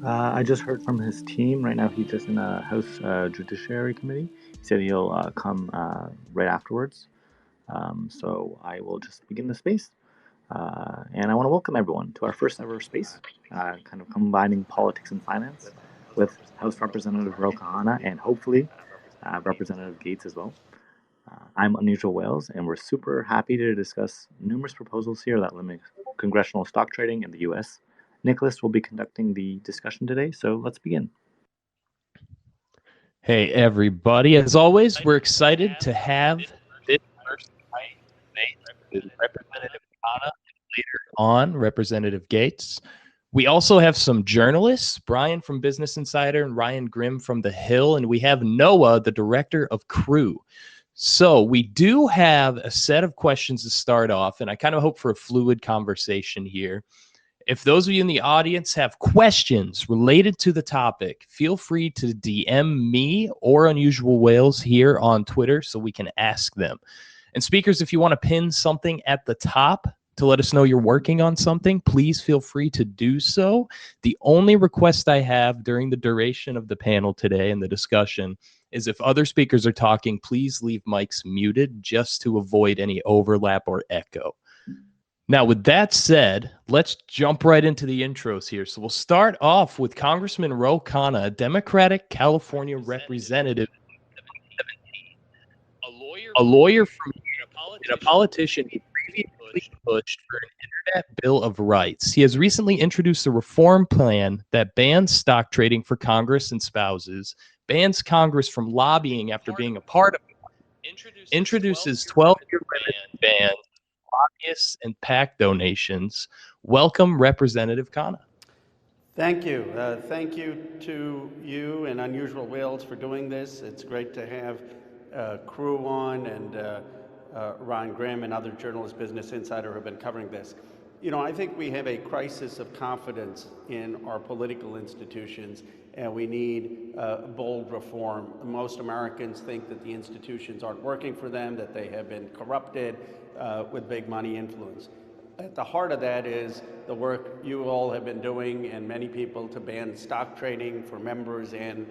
I just heard from his team. Right now, he's just in a House Judiciary Committee. He said he'll come right afterwards. So I will just begin the space. And I want to welcome everyone to our first ever space, kind of combining politics and finance with House Representative Ro Khanna and hopefully Representative Gates as well. I'm Unusual Whales, and we're super happy to discuss numerous proposals here that limit congressional stock trading in the U.S. Nicholas will be conducting the discussion today, so let's begin. Hey, everybody. As always, we're excited to have this first debate with Representative Khanna and later on Representative Gates. We also have some journalists, Bryan from Business Insider and Ryan Grimm from The Hill, and we have Noah, the director of Crew. So we do have a set of questions to start off, and I kind of hope for a fluid conversation here. If those of you in the audience have questions related to the topic, feel free to DM me or Unusual Whales here on Twitter so we can ask them. And speakers, if you want to pin something at the top to let us know you're working on something, please feel free to do so. The only request I have during the duration of the panel today and the discussion is if other speakers are talking, please leave mics muted just to avoid any overlap or echo. Now, with that said, let's jump right into the intros here. So we'll start off with Congressman Ro Khanna, a Democratic California representative, a lawyer from and a politician who previously pushed for an Internet Bill of Rights. He has recently introduced a reform plan that bans stock trading for Congress and spouses, bans Congress from lobbying after being a part of it, introduces 12-year ban lobbyists and PAC donations. Welcome, Representative Khanna. Thank you. Thank you to you and Unusual Whales for doing this. It's great to have Crew on and Ryan Grimm and other journalists, Business Insider, who have been covering this. You know, I think we have a crisis of confidence in our political institutions, and we need bold reform. Most Americans think that the institutions aren't working for them, that they have been corrupted with big money influence. At the heart of that is the work you all have been doing, and many people, to ban stock trading for members and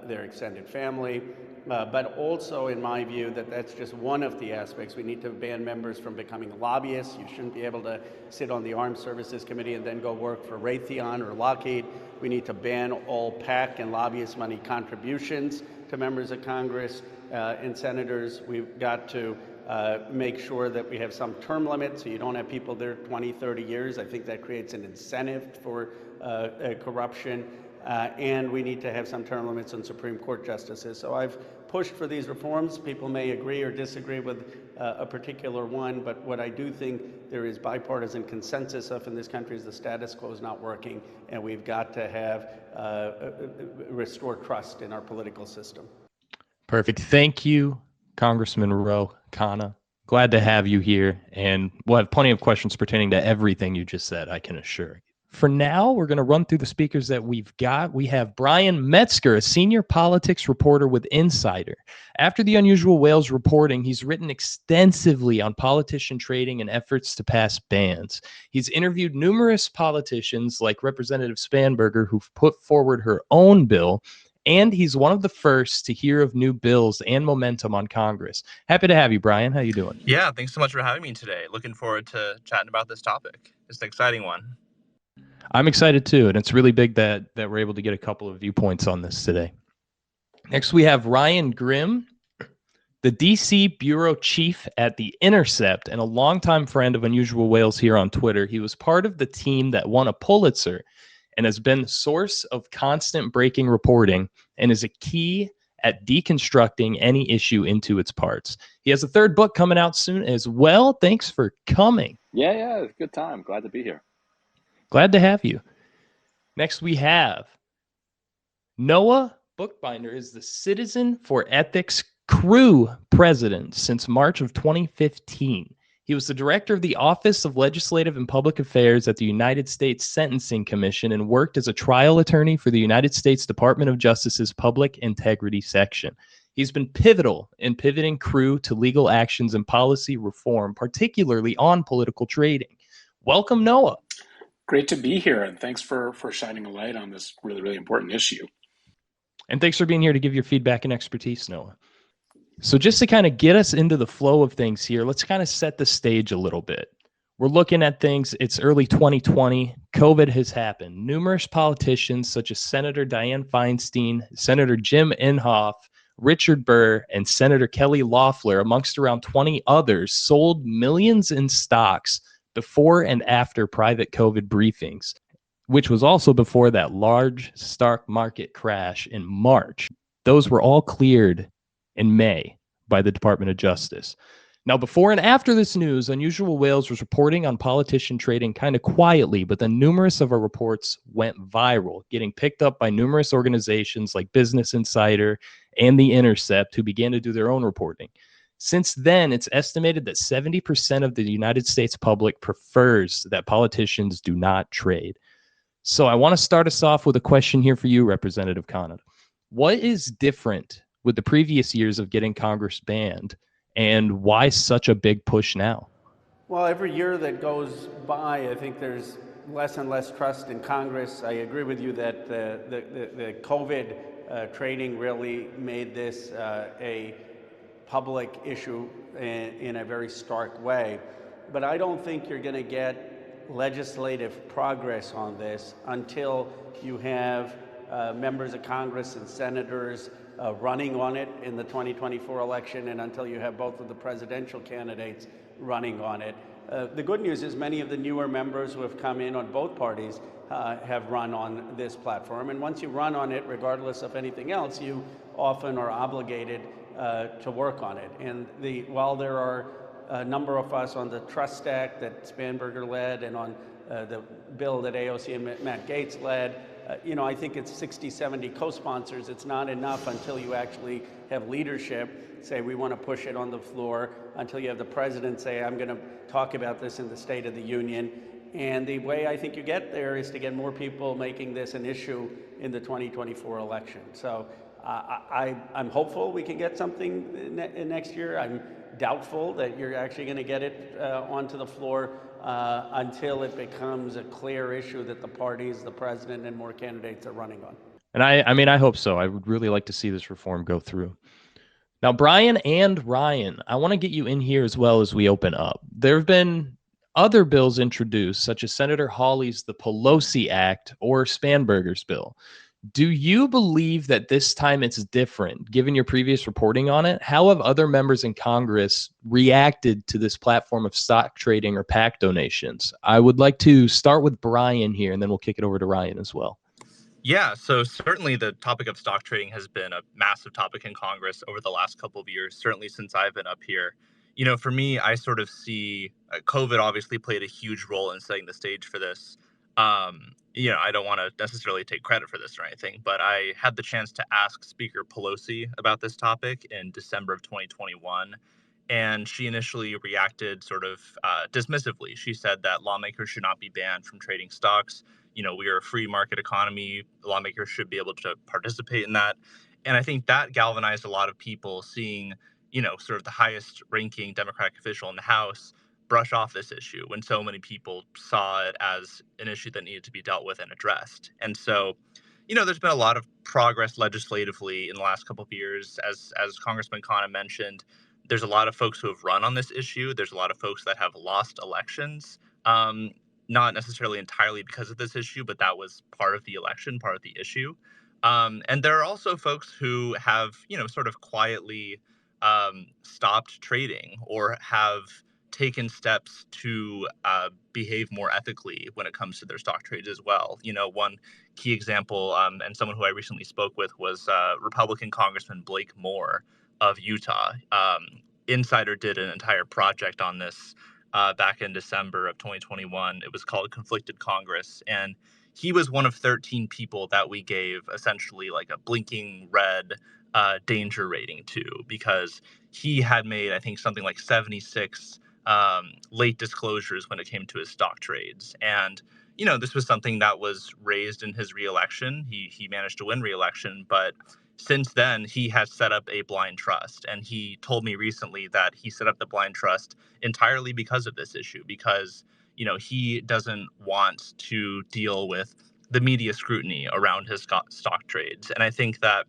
their extended family. But also, in my view, that's just one of the aspects. We need to ban members from becoming lobbyists. You shouldn't be able to sit on the Armed Services Committee and then go work for Raytheon or Lockheed. We need to ban all PAC and lobbyist money contributions to members of Congress and senators. We've got to make sure that we have some term limit so you don't have people there 20, 30 years. I think that creates an incentive for corruption. And we need to have some term limits on Supreme Court justices. So I've pushed for these reforms. People may agree or disagree with a particular one, but what I do think there is bipartisan consensus of in this country is the status quo is not working, and we've got to have restore trust in our political system. Perfect. Thank you, Congressman Ro Khanna. Glad to have you here, and we'll have plenty of questions pertaining to everything you just said, I can assure you. For now, we're going to run through the speakers that we've got. We have Bryan Metzger, a senior politics reporter with Insider. After the Unusual Whales reporting, he's written extensively on politician trading and efforts to pass bans. He's interviewed numerous politicians like Representative Spanberger, who've put forward her own bill, and he's one of the first to hear of new bills and momentum on Congress. Happy to have you, Bryan. How you doing? Yeah, thanks so much for having me today. Looking forward to chatting about this topic. It's an exciting one. I'm excited too, and it's really big that we're able to get a couple of viewpoints on this today. Next, we have Ryan Grimm, the DC bureau chief at The Intercept and a longtime friend of Unusual Whales here on Twitter. He was part of the team that won a Pulitzer and has been the source of constant breaking reporting and is a key at deconstructing any issue into its parts. He has a third book coming out soon as well. Thanks for coming. Yeah, it's a good time. Glad to be here. Glad to have you. Next, we have Noah Bookbinder, is the Citizen for Ethics Crew president since March of 2015. He was the director of the Office of Legislative and Public Affairs at the United States Sentencing Commission and worked as a trial attorney for the United States Department of Justice's Public Integrity Section. He's been pivotal in pivoting Crew to legal actions and policy reform, particularly on political trading. Welcome, Noah. Great to be here, and thanks for shining a light on this really, really important issue. And thanks for being here to give your feedback and expertise, Noah. So just to kind of get us into the flow of things here, let's kind of set the stage a little bit. We're looking at things, it's early 2020, COVID has happened. Numerous politicians such as Senator Dianne Feinstein, Senator Jim Inhofe, Richard Burr, and Senator Kelly Loeffler, amongst around 20 others, sold millions in stocks before and after private COVID briefings, which was also before that large stock market crash in March. Those were all cleared in May by the Department of Justice. Now, before and after this news, Unusual Whales was reporting on politician trading kind of quietly, but then numerous of our reports went viral, getting picked up by numerous organizations like Business Insider and The Intercept, who began to do their own reporting. Since then, it's estimated that 70% of the United States public prefers that politicians do not trade. So I want to start us off with a question here for you, Representative Khanna. What is different with the previous years of getting Congress banned, and why such a big push now? Well, every year that goes by, I think there's less and less trust in Congress. I agree with you that the COVID trading really made this a public issue in a very stark way. But I don't think you're going to get legislative progress on this until you have members of Congress and senators running on it in the 2024 election, and until you have both of the presidential candidates running on it. The good news is many of the newer members who have come in on both parties have run on this platform. And once you run on it, regardless of anything else, you often are obligated to work on it. And while there are a number of us on the Trust Act that Spanberger led and on the bill that AOC and Matt Gaetz led, I think it's 60, 70 co-sponsors. It's not enough until you actually have leadership say, we want to push it on the floor, until you have the president say, I'm going to talk about this in the State of the Union. And the way I think you get there is to get more people making this an issue in the 2024 election. So I'm hopeful we can get something next year. I'm doubtful that you're actually going to get it onto the floor until it becomes a clear issue that the parties, the president, and more candidates are running on. And I hope so. I would really like to see this reform go through. Now, Bryan and Ryan, I want to get you in here as well as we open up. There have been other bills introduced, such as Senator Hawley's the Pelosi Act or Spanberger's bill. Do you believe that this time it's different, given your previous reporting on it? How have other members in Congress reacted to this platform of stock trading or PAC donations? I would like to start with Bryan here, and then we'll kick it over to Ryan as well. Yeah, so certainly the topic of stock trading has been a massive topic in Congress over the last couple of years, certainly since I've been up here. For me, I sort of see COVID obviously played a huge role in setting the stage for this. I don't want to necessarily take credit for this or anything, but I had the chance to ask Speaker Pelosi about this topic in December of 2021. And she initially reacted sort of dismissively. She said that lawmakers should not be banned from trading stocks. We are a free market economy. Lawmakers should be able to participate in that. And I think that galvanized a lot of people seeing, sort of the highest ranking Democratic official in the House brush off this issue when so many people saw it as an issue that needed to be dealt with and addressed. And so, there's been a lot of progress legislatively in the last couple of years. As Congressman Khanna mentioned, there's a lot of folks who have run on this issue. There's a lot of folks that have lost elections. Not necessarily entirely because of this issue, but that was part of the election, part of the issue. And there are also folks who have, sort of quietly stopped trading or have taken steps to behave more ethically when it comes to their stock trades as well. One key example, and someone who I recently spoke with, was Republican Congressman Blake Moore of Utah. Insider did an entire project on this back in December of 2021. It was called Conflicted Congress. And he was one of 13 people that we gave essentially like a blinking red danger rating to, because he had made, I think, something like 76 late disclosures when it came to his stock trades. And, this was something that was raised in his reelection. He managed to win reelection, but since then, he has set up a blind trust. And he told me recently that he set up the blind trust entirely because of this issue, because, he doesn't want to deal with the media scrutiny around his stock trades. And I think that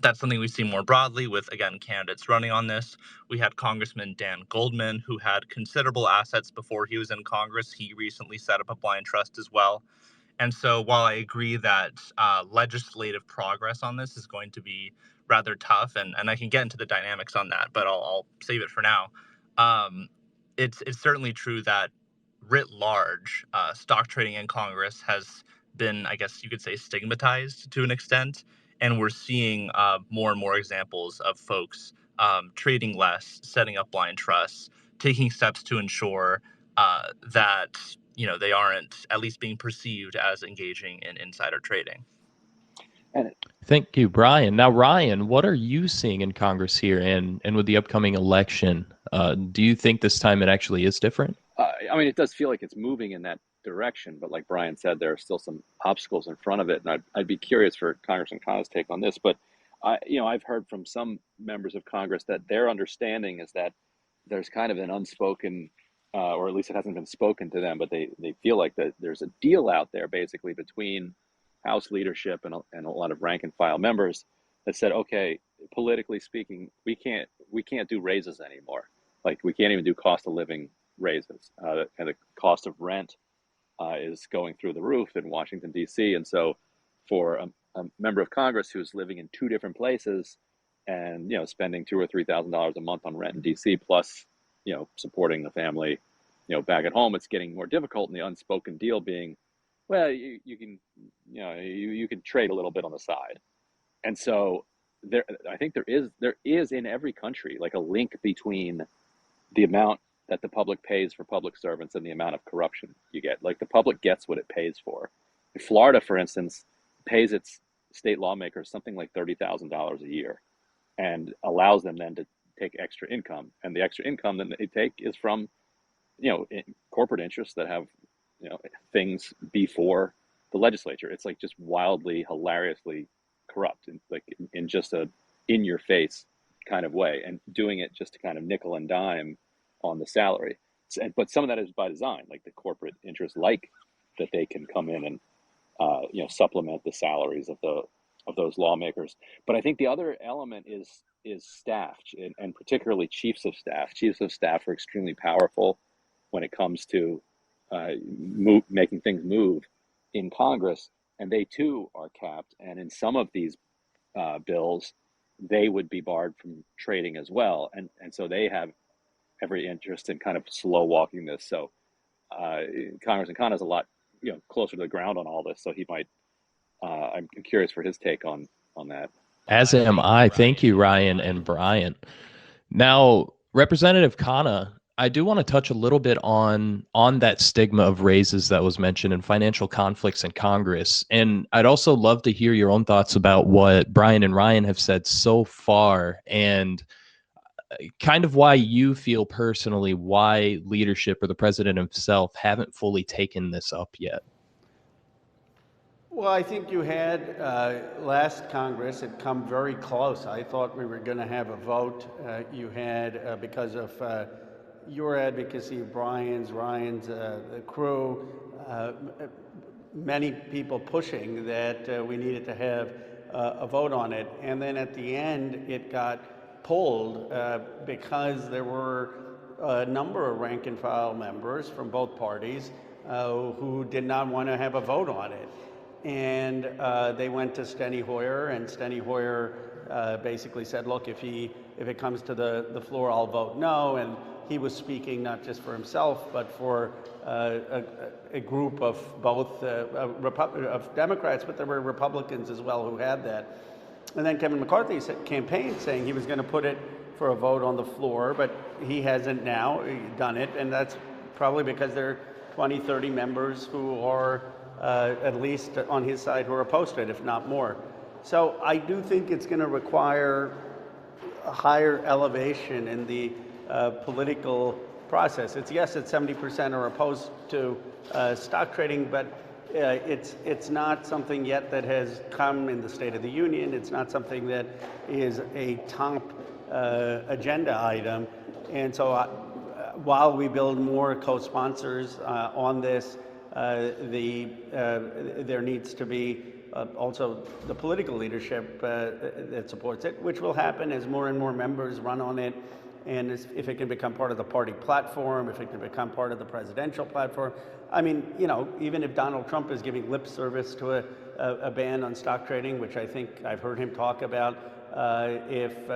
that's something we see more broadly with, again, candidates running on this. We had Congressman Dan Goldman, who had considerable assets before he was in Congress. He recently set up a blind trust as well. And so while I agree that legislative progress on this is going to be rather tough, and I can get into the dynamics on that, but I'll save it for now. It's certainly true that writ large, stock trading in Congress has been, I guess you could say, stigmatized to an extent. And we're seeing more and more examples of folks trading less, setting up blind trusts, taking steps to ensure that they aren't at least being perceived as engaging in insider trading. Thank you, Bryan. Now, Ryan, what are you seeing in Congress here and with the upcoming election? Do you think this time it actually is different? I mean, it does feel like it's moving in that direction, but like Bryan said, there are still some obstacles in front of it. And I'd be curious for Congressman Khanna's take on this. But, I've heard from some members of Congress that their understanding is that there's kind of an unspoken, or at least it hasn't been spoken to them, but they feel like that there's a deal out there basically between House leadership and a lot of rank and file members that said, okay, politically speaking, we can't do raises anymore. Like we can't even do cost of living raises. And the cost of rent is going through the roof in Washington, D.C. And so for a member of Congress who's living in two different places and, spending $2,000 or $3,000 a month on rent in D.C. plus, supporting the family, back at home, it's getting more difficult. And the unspoken deal being, well, you can, you can trade a little bit on the side. And so I think there is in every country like a link between the amount that the public pays for public servants and the amount of corruption you get. Like the public gets what it pays for. In Florida, for instance, pays its state lawmakers something like $30,000 a year and allows them then to take extra income. And the extra income that they take is from, corporate interests that have, things before the legislature. It's like just wildly, hilariously corrupt and like in just a in your face kind of way, and doing it just to kind of nickel and dime on the salary. But some of that is by design, like the corporate interests like that they can come in and supplement the salaries of those lawmakers. But I think the other element is staff, and particularly chiefs of staff. Chiefs of staff are extremely powerful when it comes to making things move in Congress, and they too are capped. And in some of these bills, they would be barred from trading as well, and so they have every interest in kind of slow walking this. So Congressman Khanna is a lot closer to the ground on all this, so he might. I'm curious for his take on that. As am I. Thank you, Ryan and Bryan. Now, Representative Khanna, I do want to touch a little bit on that stigma of raises that was mentioned in financial conflicts in Congress. And I'd also love to hear your own thoughts about what Bryan and Ryan have said so far and kind of why you feel personally why leadership or the president himself haven't fully taken this up yet. Well, I think you had last Congress, it come very close. I thought we were going to have a vote. You had, because of your advocacy, Ryan's, the crew, many people pushing that we needed to have a vote on it. And then at the end, it got pulled because there were a number of rank and file members from both parties who did not want to have a vote on it. And they went to Steny Hoyer, and Steny Hoyer basically said, look, if it comes to the floor, I'll vote no. And he was speaking not just for himself, but for a group of both of Democrats, but there were Republicans as well who had that. And then Kevin McCarthy campaigned saying he was going to put it for a vote on the floor, but he hasn't now done it. And that's probably because there are 20, 30 members who are at least on his side who are opposed to it, if not more. So I do think it's going to require a higher elevation in the political process. It's 70% are opposed to stock trading, but it's not something yet that has come in the State of the Union. It's not something that is a top agenda item. And so while we build more co-sponsors on this, there needs to be also the political leadership that supports it, which will happen as more and more members run on it, and if it can become part of the party platform, if it can become part of the presidential platform. I mean, you know, even if Donald Trump is giving lip service to a ban on stock trading, which I think I've heard him talk about, if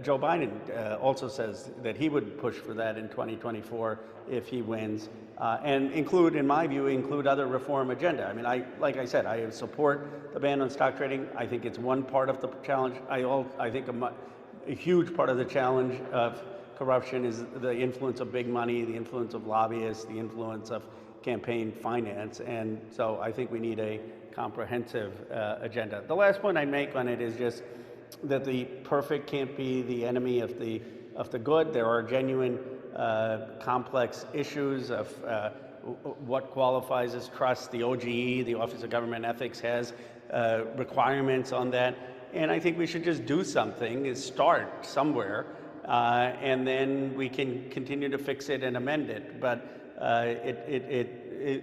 Joe Biden also says that he would push for that in 2024 if he wins, and in my view, include other reform agenda. I mean, like I said, I support the ban on stock trading. I think it's one part of the challenge. I think a huge part of the challenge of corruption is the influence of big money, the influence of lobbyists, the influence of campaign finance, and so I think we need a comprehensive agenda. The last point I make on it is just that the perfect can't be the enemy of the good. There are genuine complex issues of what qualifies as trust. The OGE, the Office of Government Ethics, has requirements on that, and I think we should just do something, is start somewhere, and then we can continue to fix it and amend it. But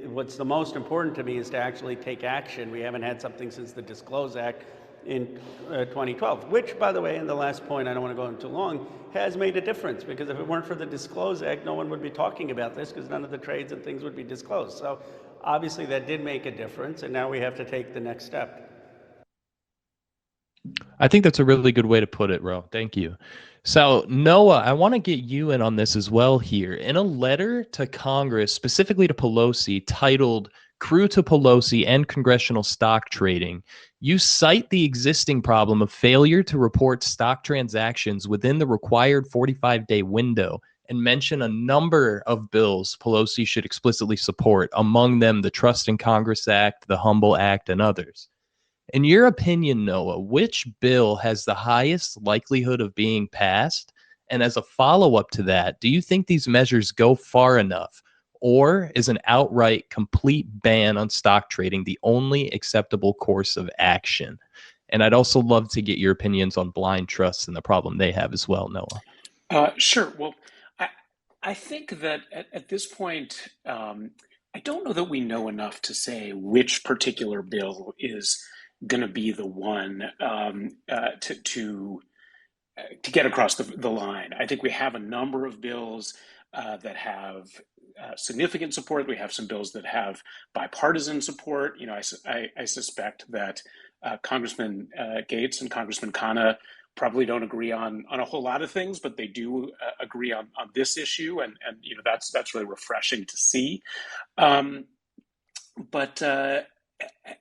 what's the most important to me is to actually take action. We haven't had something since the Disclose Act in 2012, which, by the way, in the last point, I don't want to go on too long, has made a difference, because if it weren't for the Disclose Act, no one would be talking about this, because none of the trades and things would be disclosed. So obviously that did make a difference, and now we have to take the next step. I think that's a really good way to put it, Ro. Thank you. So, Noah, I want to get you in on this as well here. In a letter to Congress, specifically to Pelosi, titled Crew to Pelosi and Congressional Stock Trading, you cite the existing problem of failure to report stock transactions within the required 45-day window and mention a number of bills Pelosi should explicitly support, among them the Trust in Congress Act, the Humble Act, and others. In your opinion, Noah, which bill has the highest likelihood of being passed? And as a follow-up to that, do you think these measures go far enough? Or is an outright complete ban on stock trading the only acceptable course of action? And I'd also love to get your opinions on blind trusts and the problem they have as well, Noah. Sure. Well, I think that at this point, I don't know that we know enough to say which particular bill is going to be the one to get across the line. I think we have a number of bills that have significant support. We have some bills that have bipartisan support. You know, I suspect that Congressman Gates and Congressman Khanna probably don't agree on a whole lot of things, but they do agree on this issue, and you know, that's really refreshing to see. But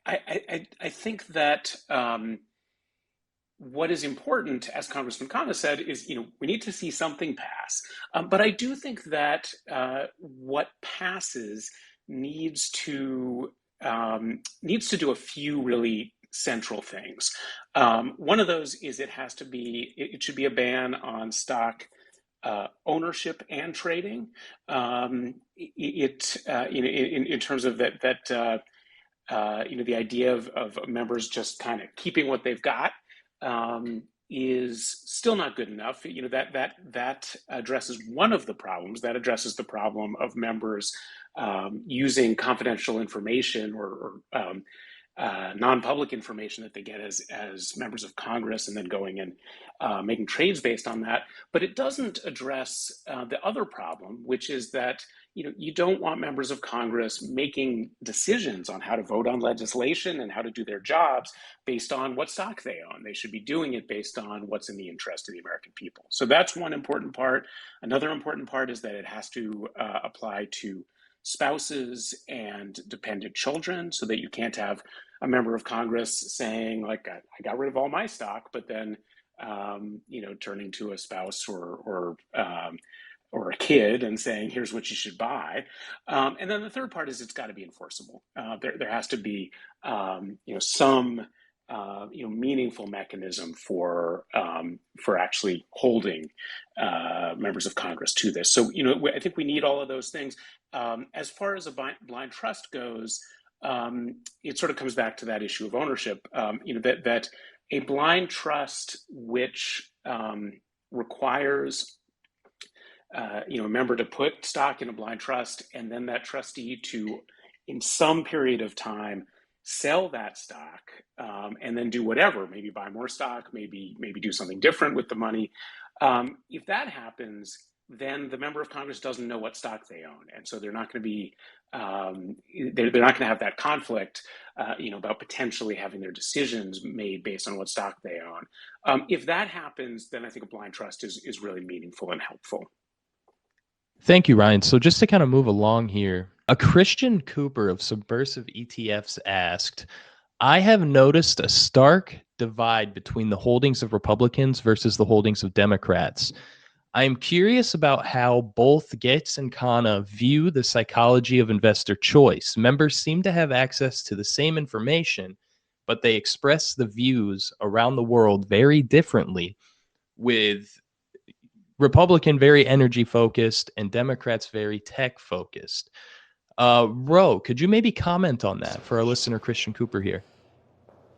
I think that what is important, as Congressman Khanna said, is, you know, we need to see something pass. But I do think that what passes needs to do a few really central things. One of those is it should be a ban on stock ownership and trading. In terms of that you know, the idea of members just kind of keeping what they've got is still not good enough. You know, that addresses one of the problems. That addresses the problem of members using confidential information or non-public information that they get as members of Congress, and then going and making trades based on that. But it doesn't address the other problem, which is that, you know, you don't want members of Congress making decisions on how to vote on legislation and how to do their jobs based on what stock they own. They should be doing it based on what's in the interest of the American people. So that's one important part. Another important part is that it has to apply to spouses and dependent children, so that you can't have a member of Congress saying, like, I got rid of all my stock, but then you know, turning to a spouse or a kid and saying, here's what you should buy. And then the third part is it's got to be enforceable. There has to be you know, some you know, meaningful mechanism for actually holding members of Congress to this. So, you know, I think we need all of those things. As far as a blind trust goes, it sort of comes back to that issue of ownership. You know, that a blind trust which requires a member to put stock in a blind trust, and then that trustee to, in some period of time, sell that stock, and then do whatever, maybe buy more stock, maybe do something different with the money. If that happens, then the member of Congress doesn't know what stock they own, and so they're not going to be they're not going to have that conflict, about potentially having their decisions made based on what stock they own. If that happens, then I think a blind trust is really meaningful and helpful. Thank you, Ryan. So just to kind of move along here, a Christian Cooper of Subversive ETFs asked, I have noticed a stark divide between the holdings of Republicans versus the holdings of Democrats. I am curious about how both Gates and Khanna view the psychology of investor choice. Members seem to have access to the same information, but they express the views around the world very differently, with Republican very energy focused and Democrats very tech focused. Ro, could you maybe comment on that for our listener, Christian Cooper here?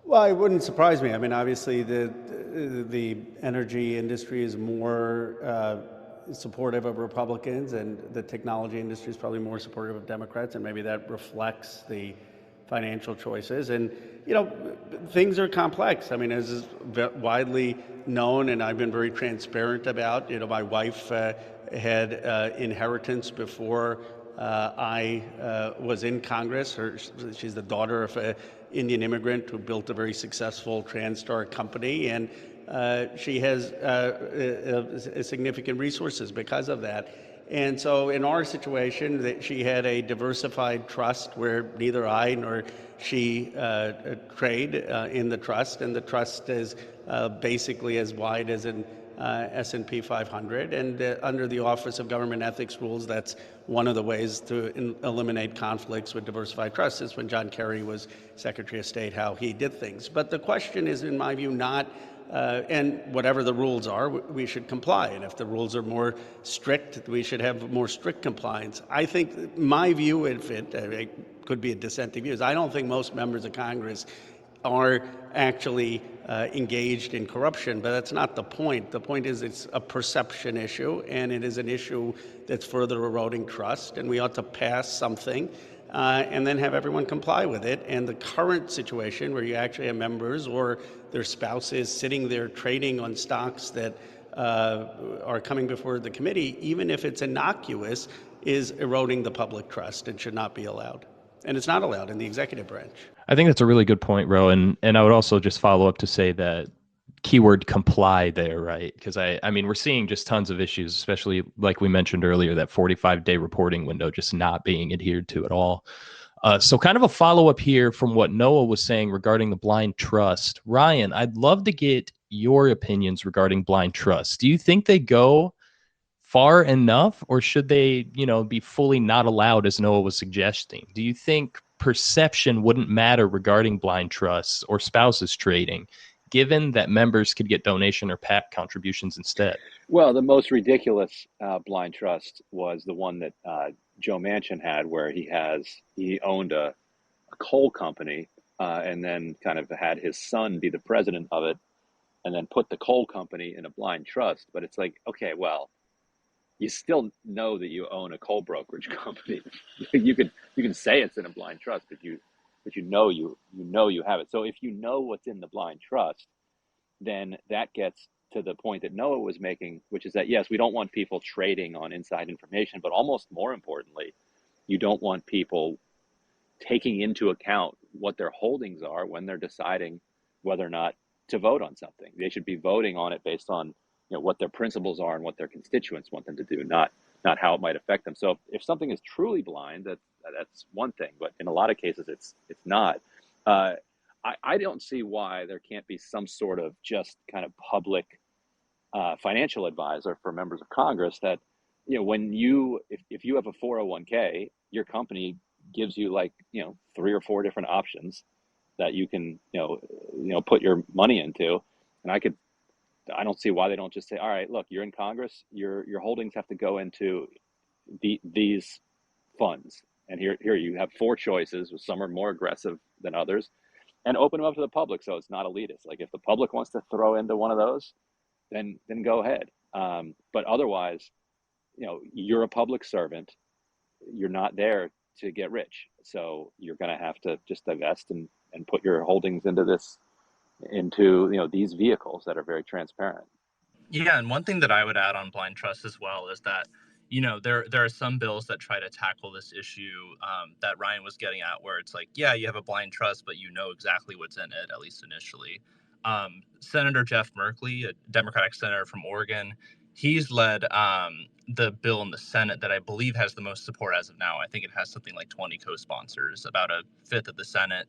Well, it wouldn't surprise me. I mean, obviously, the energy industry is more supportive of Republicans, and the technology industry is probably more supportive of Democrats, and maybe that reflects the financial choices. And things are complex. I mean, as is widely known, and I've been very transparent about, my wife had inheritance before I was in Congress. She's the daughter of an Indian immigrant who built a very successful TransStar company, and she has significant resources because of that. And so in our situation, she had a diversified trust where neither I nor she trade in the trust, and the trust is basically as wide as an S&P 500, and under the Office of Government Ethics rules, that's one of the ways to eliminate conflicts with diversified trusts. Is when John Kerry was Secretary of State, how he did things. But the question is, in my view, not and whatever the rules are, we should comply. And if the rules are more strict, we should have more strict compliance. I think my view, if it could be a dissenting view, is I don't think most members of Congress are actually engaged in corruption, but that's not the point. The point is it's a perception issue, and it is an issue that's further eroding trust, and we ought to pass something and then have everyone comply with it. And the current situation where you actually have members or their spouses sitting there trading on stocks that are coming before the committee, even if it's innocuous, is eroding the public trust and should not be allowed. And it's not allowed in the executive branch. I think that's a really good point, Ro. And I would also just follow up to say that keyword comply there, right? Because I mean, we're seeing just tons of issues, especially like we mentioned earlier, that 45-day reporting window just not being adhered to at all. So kind of a follow-up here from what Noah was saying regarding the blind trust. Ryan, I'd love to get your opinions regarding blind trust. Do you think they go far enough, or should they, be fully not allowed, as Noah was suggesting? Do you think perception wouldn't matter regarding blind trusts or spouses trading, given that members could get donation or PAC contributions instead? Well, the most ridiculous blind trust was the one that Joe Manchin had, where he owned a coal company and then kind of had his son be the president of it, and then put the coal company in a blind trust. But it's like, okay, well, you still know that you own a coal brokerage company. you can say it's in a blind trust, but you have it. So if you know what's in the blind trust, then that gets to the point that Noah was making, which is that, yes, we don't want people trading on inside information, but almost more importantly, you don't want people taking into account what their holdings are when they're deciding whether or not to vote on something. They should be voting on it based on what their principles are and what their constituents want them to do, not how it might affect them. So if something is truly blind, that's one thing, but in a lot of cases it's not. I don't see why there can't be some sort of just kind of public financial advisor for members of Congress that, when if you have a 401k, your company gives you 3 or 4 different options that you can, put your money into. And I don't see why they don't just say, all right, look, you're in Congress, your holdings have to go into these funds. And here you have 4 choices, some are more aggressive than others, and open them up to the public so it's not elitist. Like if the public wants to throw into one of those, then go ahead. But otherwise, you're a public servant. You're not there to get rich. So you're going to have to just divest and put your holdings into these vehicles that are very transparent. Yeah, and one thing that I would add on blind trust as well is that, there are some bills that try to tackle this issue that Ryan was getting at, where it's like, yeah, you have a blind trust, but you know exactly what's in it, at least initially. Senator Jeff Merkley, a Democratic senator from Oregon, he's led the bill in the Senate that I believe has the most support as of now. I think it has something like 20 co-sponsors, about a fifth of the Senate.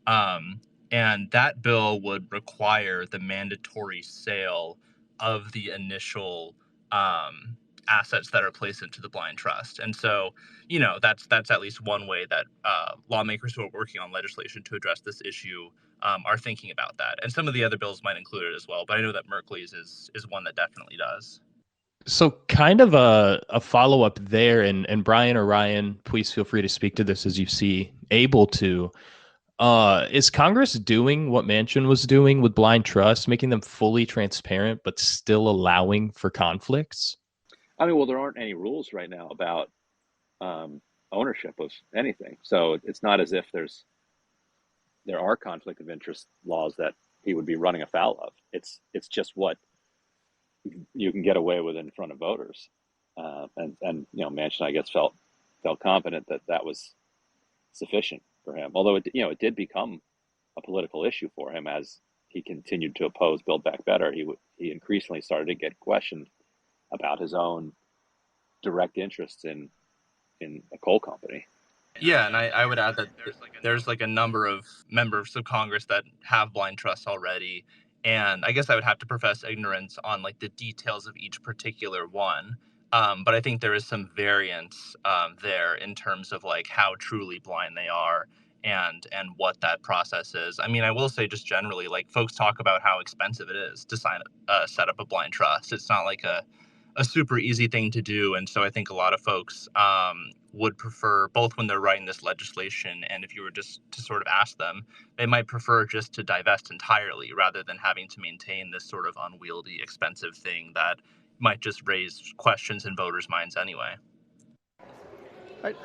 And that bill would require the mandatory sale of the initial assets that are placed into the blind trust. And so, that's at least one way that lawmakers who are working on legislation to address this issue are thinking about that. And some of the other bills might include it as well, but I know that Merkley's is one that definitely does. So kind of a follow-up there, and Bryan or Ryan, please feel free to speak to this as you see able to. Is Congress doing what Manchin was doing with blind trust, making them fully transparent, but still allowing for conflicts? I mean, well, there aren't any rules right now about ownership of anything. So it's not as if there are conflict of interest laws that he would be running afoul of. It's just what you can get away with in front of voters. And Manchin, I guess, felt confident that was sufficient for him. Although it did become a political issue for him as he continued to oppose Build Back Better. He increasingly started to get questioned about his own direct interests in a coal company. Yeah, and I would add that there's like a number of members of Congress that have blind trusts already. And I guess I would have to profess ignorance on like the details of each particular one. But I think there is some variance there in terms of like how truly blind they are and what that process is. I mean, I will say just generally, like folks talk about how expensive it is to set up a blind trust. It's not like a super easy thing to do. And so I think a lot of folks would prefer, both when they're writing this legislation and if you were just to sort of ask them, they might prefer just to divest entirely rather than having to maintain this sort of unwieldy, expensive thing that might just raise questions in voters' minds anyway.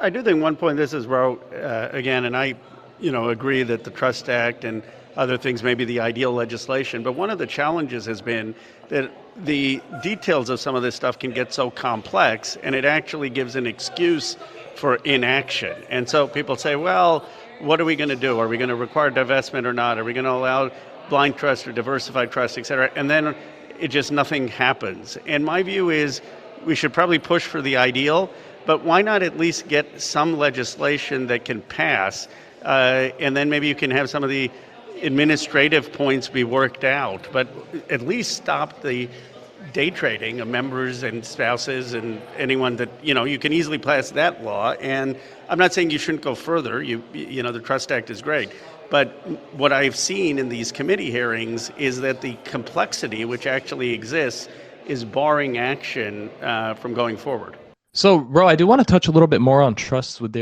I do think one point, this is Ro, again, and I agree that the Trust Act and other things may be the ideal legislation, but one of the challenges has been that the details of some of this stuff can get so complex, and it actually gives an excuse for inaction. And so people say, well, what are we going to do? Are we going to require divestment or not? Are we going to allow blind trust or diversified trust, et cetera? And then it just nothing happens. And my view is we should probably push for the ideal, but why not at least get some legislation that can pass, and then maybe you can have some of the administrative points be worked out, but at least stop the day trading of members and spouses and anyone that, you can easily pass that law. And I'm not saying you shouldn't go further. The Trust Act is great. But what I've seen in these committee hearings is that the complexity which actually exists is barring action from going forward. So, Ro, I do want to touch a little bit more on trusts with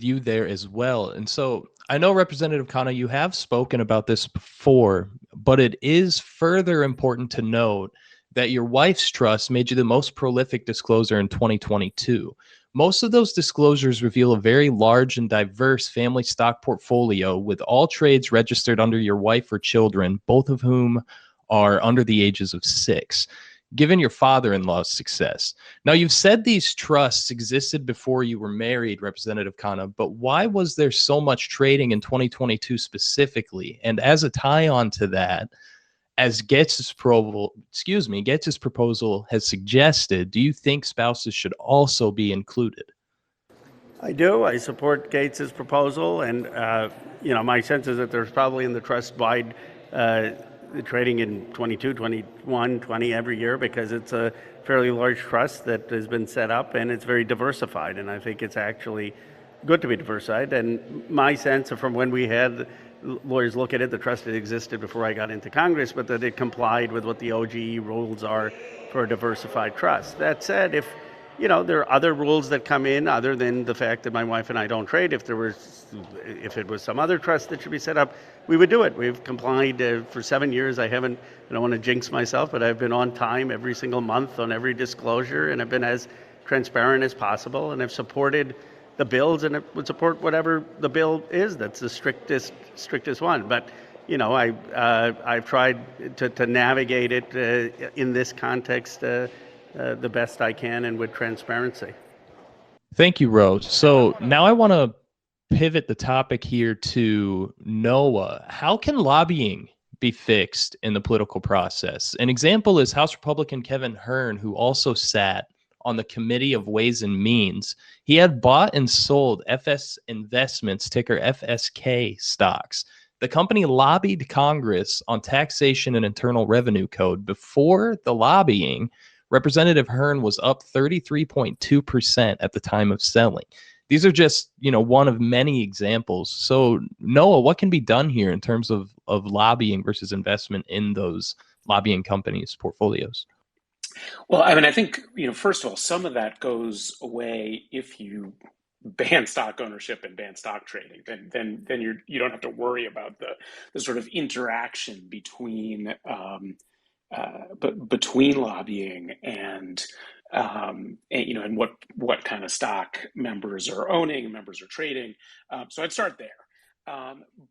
you there as well. And so I know, Representative Khanna, you have spoken about this before, but it is further important to note that your wife's trust made you the most prolific discloser in 2022. Most of those disclosures reveal a very large and diverse family stock portfolio with all trades registered under your wife or children, both of whom are under the ages of 6. Given your father-in-law's success. Now, you've said these trusts existed before you were married, Representative Khanna, but why was there so much trading in 2022 specifically? And as a tie-on to that, as Gaetz's proposal has suggested, do you think spouses should also be included? I do. I support Gaetz's proposal, and my sense is that there's probably in the trust wide trading in 22, 21, 20 every year because it's a fairly large trust that has been set up and it's very diversified. And I think it's actually good to be diversified. And my sense from when we had lawyers look at it, the trust had existed before I got into Congress, but that it complied with what the OGE rules are for a diversified trust. That said, if there are other rules that come in other than the fact that my wife and I don't trade. If it was some other trust that should be set up, we would do it. We've complied for 7 years. I don't want to jinx myself, but I've been on time every single month on every disclosure, and I've been as transparent as possible, and have supported the bills, and it would support whatever the bill is that's the strictest one. But I've tried to navigate it in this context the best I can and with transparency. Thank you, Ro. So now I want to pivot the topic here to Noah. How can lobbying be fixed in the political process? An example is House Republican Kevin Hern, who also sat on the Committee of Ways and Means. He had bought and sold FS Investments, ticker FSK stocks. The company lobbied Congress on taxation and internal revenue code. Before the lobbying, Representative Hern was up 33.2% at the time of selling. These are just, one of many examples. So, Noah, what can be done here in terms of lobbying versus investment in those lobbying companies' portfolios? Well, I mean, I think, first of all, some of that goes away if you ban stock ownership and ban stock trading. Then you don't have to worry about the sort of interaction between lobbying and what kind of stock members are owning, members are trading. So I'd start there.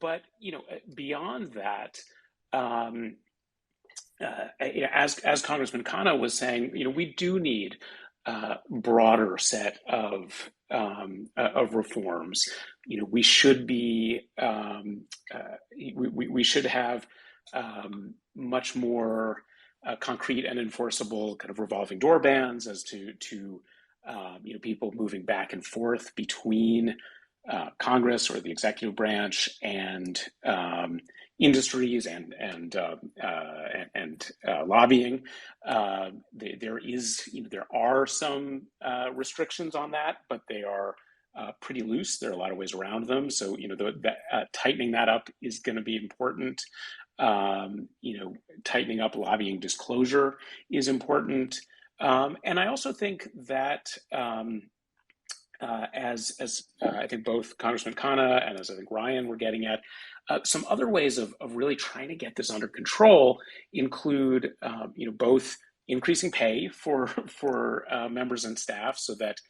But beyond that, as Congressman Khanna was saying, we do need a broader set of reforms. We should be we should have much more concrete and enforceable kind of revolving door bans as to people moving back and forth between Congress or the executive branch and industries and lobbying. There are some restrictions on that, but they are pretty loose. There are a lot of ways around them. So tightening that up is going to be important. Tightening up lobbying disclosure is important. And I also think that as I think both Congressman Khanna and as I think Ryan were getting at, some other ways of really trying to get this under control include, both increasing pay for members and staff so that,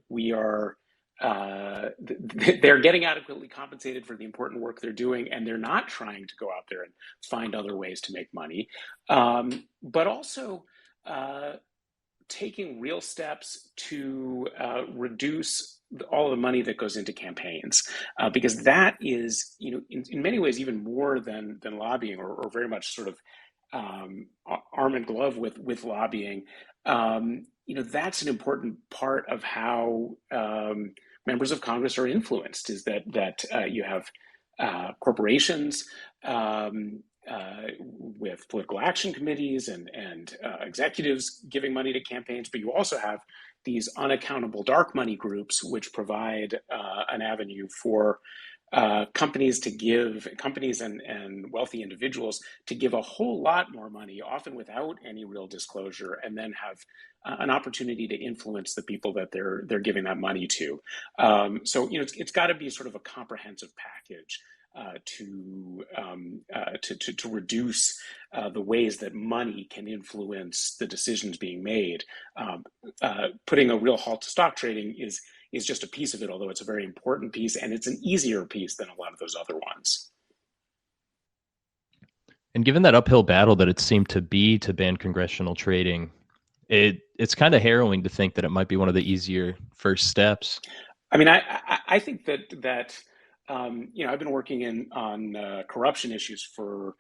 we are they're getting adequately compensated for the important work they're doing, and they're not trying to go out there and find other ways to make money, but also taking real steps to reduce all the money that goes into campaigns, because that is, in many ways, even more than lobbying, or very much sort of arm and glove with lobbying. That's an important part of how members of Congress are influenced, is that you have corporations with political action committees and executives giving money to campaigns, but you also have these unaccountable dark money groups, which provide an avenue for companies and wealthy individuals to give a whole lot more money, often without any real disclosure, and then have an opportunity to influence the people that they're giving that money to. So it's got to be sort of a comprehensive package to reduce the ways that money can influence the decisions being made. Putting a real halt to stock trading is just a piece of it, although it's a very important piece, and it's an easier piece than a lot of those other ones. And given that uphill battle that it seemed to be to ban congressional trading, it's kind of harrowing to think that it might be one of the easier first steps. I mean, I think that I've been working on corruption issues for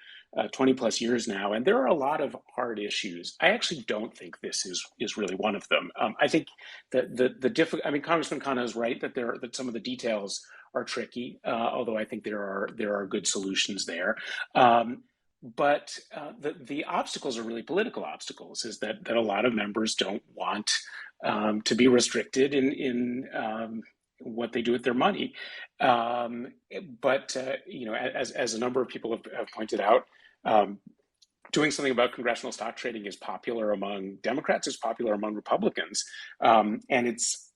20 plus years now, and there are a lot of hard issues. I actually don't think this is really one of them. I think that I mean, Congressman Khanna is right that some of the details are tricky, although I think there are good solutions there. But the obstacles are really political obstacles. Is that a lot of members don't want to be restricted in what they do with their money. But as a number of people have pointed out, doing something about congressional stock trading is popular among Democrats, is popular among Republicans, and it's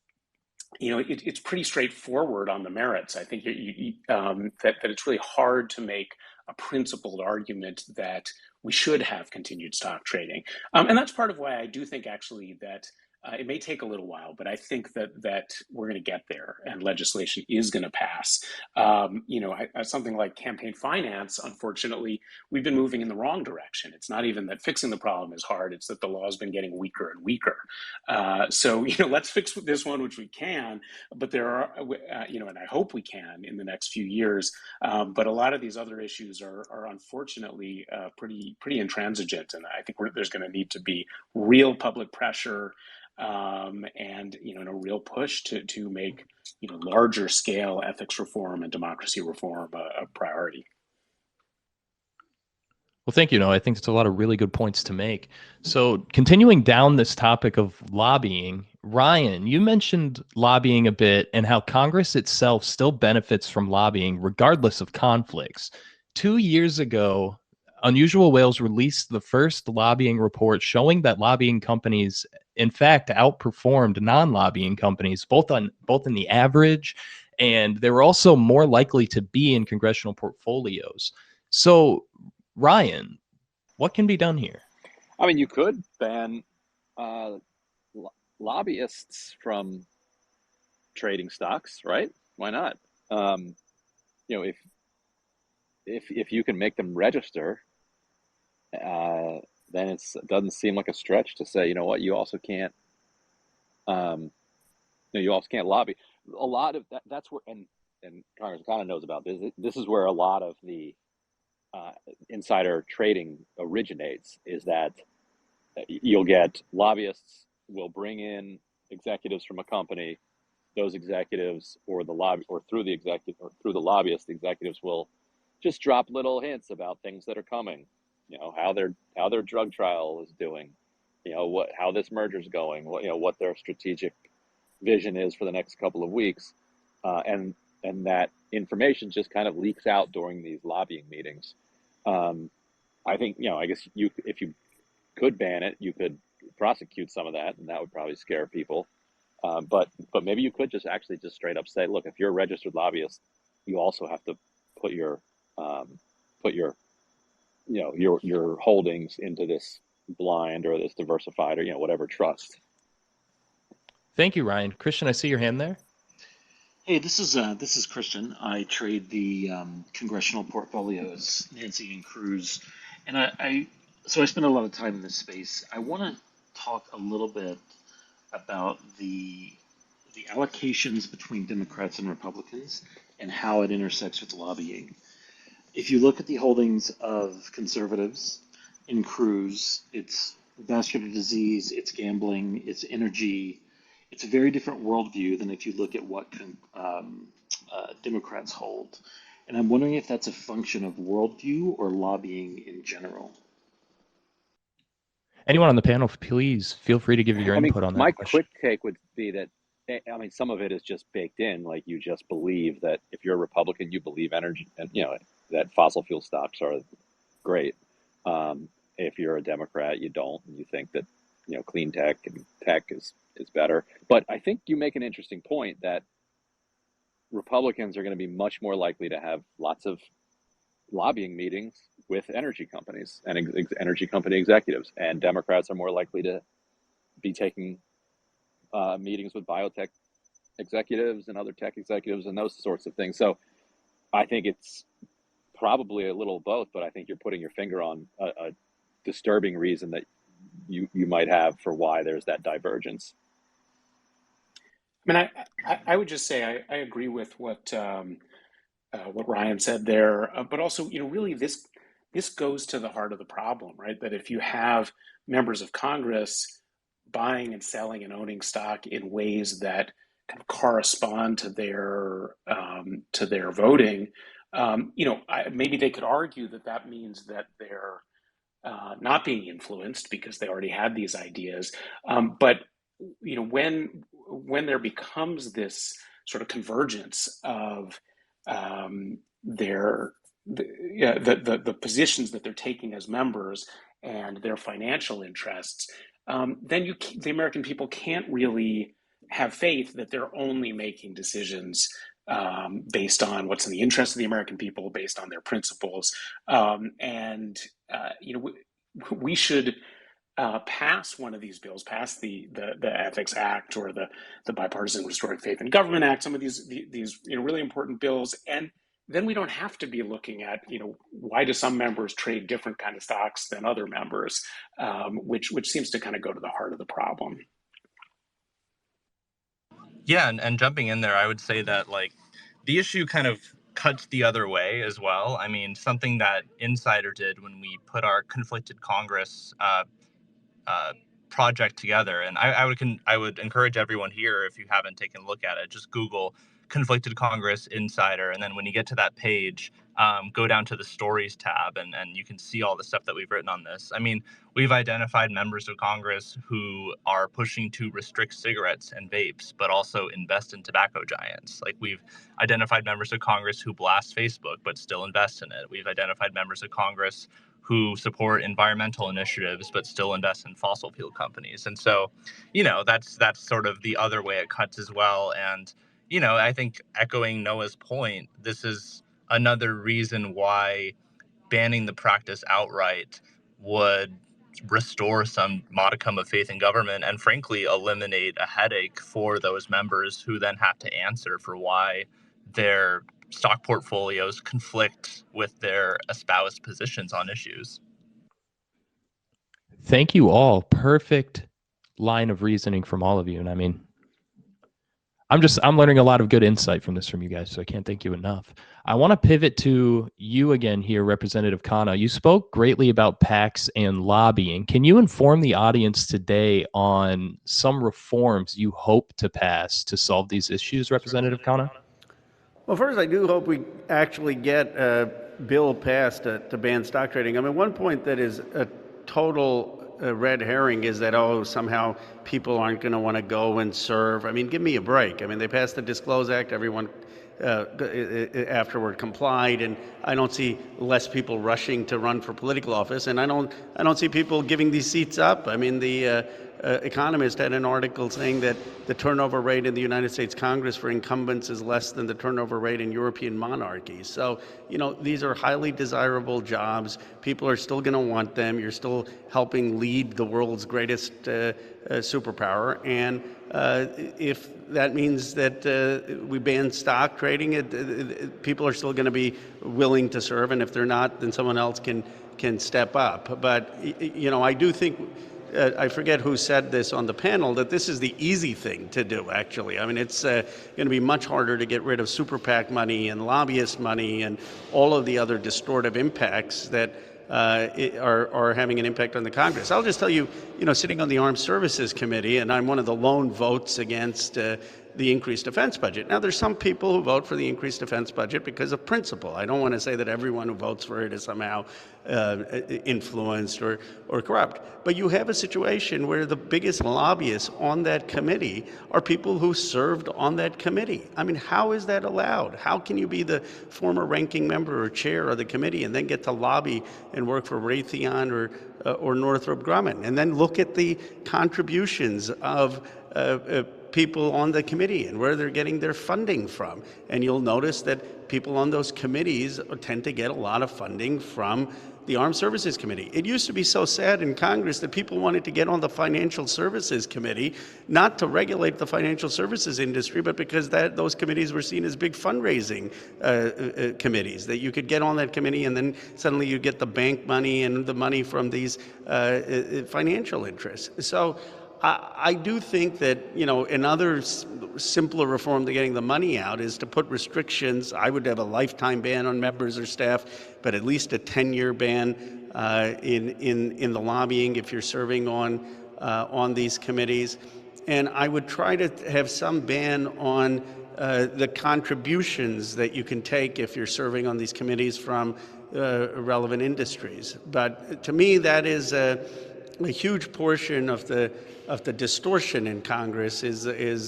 pretty straightforward on the merits. I think that it's really hard to make a principled argument that we should have continued stock trading, and that's part of why I do think actually that It may take a little while, but I think that we're going to get there, and legislation is going to pass. Something like campaign finance, unfortunately, we've been moving in the wrong direction. It's not even that fixing the problem is hard; it's that the law has been getting weaker and weaker. Let's fix this one, which we can. But there are, and I hope we can in the next few years. But a lot of these other issues are unfortunately pretty intransigent, and I think there's going to need to be real public pressure. And a real push to make larger scale ethics reform and democracy reform a priority. Well, thank you. I think it's a lot of really good points to make. So continuing down this topic of lobbying, Ryan, you mentioned lobbying a bit and how Congress itself still benefits from lobbying regardless of conflicts. 2 years ago, Unusual Whales released the first lobbying report showing that lobbying companies, in fact, outperformed non-lobbying companies, both in the average, and they were also more likely to be in congressional portfolios. So, Ryan, what can be done here? I mean, you could ban lobbyists from trading stocks, right? Why not? If you can make them register, then it doesn't seem like a stretch to say, you know what, you also can't, you also can't lobby. A lot of that's where, and Congress kind of knows about this. This is where a lot of the insider trading originates, is that you'll get lobbyists will bring in executives from a company. Those executives or through the lobbyist, the executives will just drop little hints about things that are coming, how their drug trial is doing, how this merger is going, what their strategic vision is for the next couple of weeks, and that information just kind of leaks out during these lobbying meetings. I think, I guess if you could ban it, you could prosecute some of that, and that would probably scare people. But maybe you could just straight up say, look, if you're a registered lobbyist, you also have to put your holdings into this blind or this diversified or whatever trust. Thank you, Ryan. Christian, I see your hand there. Hey, this is Christian. I trade the congressional portfolios, Nancy and Cruz, and I spend a lot of time in this space. I want to talk a little bit about the allocations between Democrats and Republicans and how it intersects with lobbying. If you look at the holdings of conservatives in Cruz, it's vascular disease, it's gambling, it's energy. It's a very different worldview than if you look at what Democrats hold. And I'm wondering if that's a function of worldview or lobbying in general. Anyone on the panel, please feel free to give your input on that my question. quick take would be that, some of it is just baked in. Like, you just believe that if you're a Republican, you believe energy, and that fossil fuel stocks are great. If you're a Democrat, you don't, and you think that clean tech and tech is better. But I think you make an interesting point that Republicans are going to be much more likely to have lots of lobbying meetings with energy companies and energy company executives, and Democrats are more likely to be taking meetings with biotech executives and other tech executives and those sorts of things. So I think it's probably a little of both, but I think you're putting your finger on a disturbing reason that you might have for why there's that divergence. I mean, I would just say I agree with what Ryan said there, but also, really this goes to the heart of the problem, right? That if you have members of Congress buying and selling and owning stock in ways that kind of correspond to their voting, maybe they could argue that means that they're not being influenced because they already had these ideas. But when there becomes this sort of convergence of the positions that they're taking as members and their financial interests, then the American people can't really have faith that they're only making decisions based on what's in the interest of the American people, based on their principles, we should pass one of these bills, pass the Ethics Act or the Bipartisan Restoring Faith in Government Act, some of these really important bills, and then we don't have to be looking at why do some members trade different kind of stocks than other members, which seems to kind of go to the heart of the problem. Yeah, and jumping in there, I would say that the issue kind of cuts the other way as well. I mean, something that Insider did when we put our Conflicted Congress project together, and I would encourage everyone here, if you haven't taken a look at it, just Google Conflicted Congress Insider, and then when you get to that page, go down to the Stories tab, and you can see all the stuff that we've written on this. I mean, we've identified members of Congress who are pushing to restrict cigarettes and vapes, but also invest in tobacco giants. Like, we've identified members of Congress who blast Facebook, but still invest in it. We've identified members of Congress who support environmental initiatives, but still invest in fossil fuel companies. And so, that's sort of the other way it cuts as well. And, I think, echoing Noah's point, this is another reason why banning the practice outright would restore some modicum of faith in government and, frankly, eliminate a headache for those members who then have to answer for why their stock portfolios conflict with their espoused positions on issues. Thank you all. Perfect line of reasoning from all of you. And I mean, I'm learning a lot of good insight from this from you guys, so I can't thank you enough. I want to pivot to you again here, Representative Khanna. You spoke greatly about PACs and lobbying. Can you inform the audience today on some reforms you hope to pass to solve these issues, Representative Khanna? Well, first, I do hope we actually get a bill passed to ban stock trading. I mean, one point that is a total red herring is that, somehow people aren't going to want to go and serve. I mean, give me a break. I mean, they passed the Disclose Act. Everyone afterward complied, and I don't see less people rushing to run for political office, and I don't see people giving these seats up. I mean, the Economist had an article saying that the turnover rate in the United States Congress for incumbents is less than the turnover rate in European monarchies. So, these are highly desirable jobs. People are still going to want them. You're still helping lead the world's greatest superpower. And if that means that we ban stock trading, people are still going to be willing to serve. And if they're not, then someone else can step up. But, I do think, I forget who said this on the panel, that this is the easy thing to do, actually. I mean, it's going to be much harder to get rid of super PAC money and lobbyist money and all of the other distortive impacts that are having an impact on the Congress. I'll just tell you, sitting on the Armed Services Committee, and I'm one of the lone votes against the increased defense budget. Now, there's some people who vote for the increased defense budget because of principle. I don't want to say that everyone who votes for it is somehow influenced or corrupt. But you have a situation where the biggest lobbyists on that committee are people who served on that committee. I mean, how is that allowed? How can you be the former ranking member or chair of the committee and then get to lobby and work for Raytheon or Northrop Grumman? And then look at the contributions of people on the committee and where they're getting their funding from. And you'll notice that people on those committees tend to get a lot of funding from the Armed Services Committee. It used to be so sad in Congress that people wanted to get on the Financial Services Committee, not to regulate the financial services industry, but because those committees were seen as big fundraising committees, that you could get on that committee and then suddenly you get the bank money and the money from these financial interests. So I do think that, another simpler reform to getting the money out is to put restrictions. I would have a lifetime ban on members or staff, but at least a 10-year ban in the lobbying if you're serving on these committees. And I would try to have some ban on the contributions that you can take if you're serving on these committees from relevant industries. But to me, that is a huge portion of the distortion in Congress is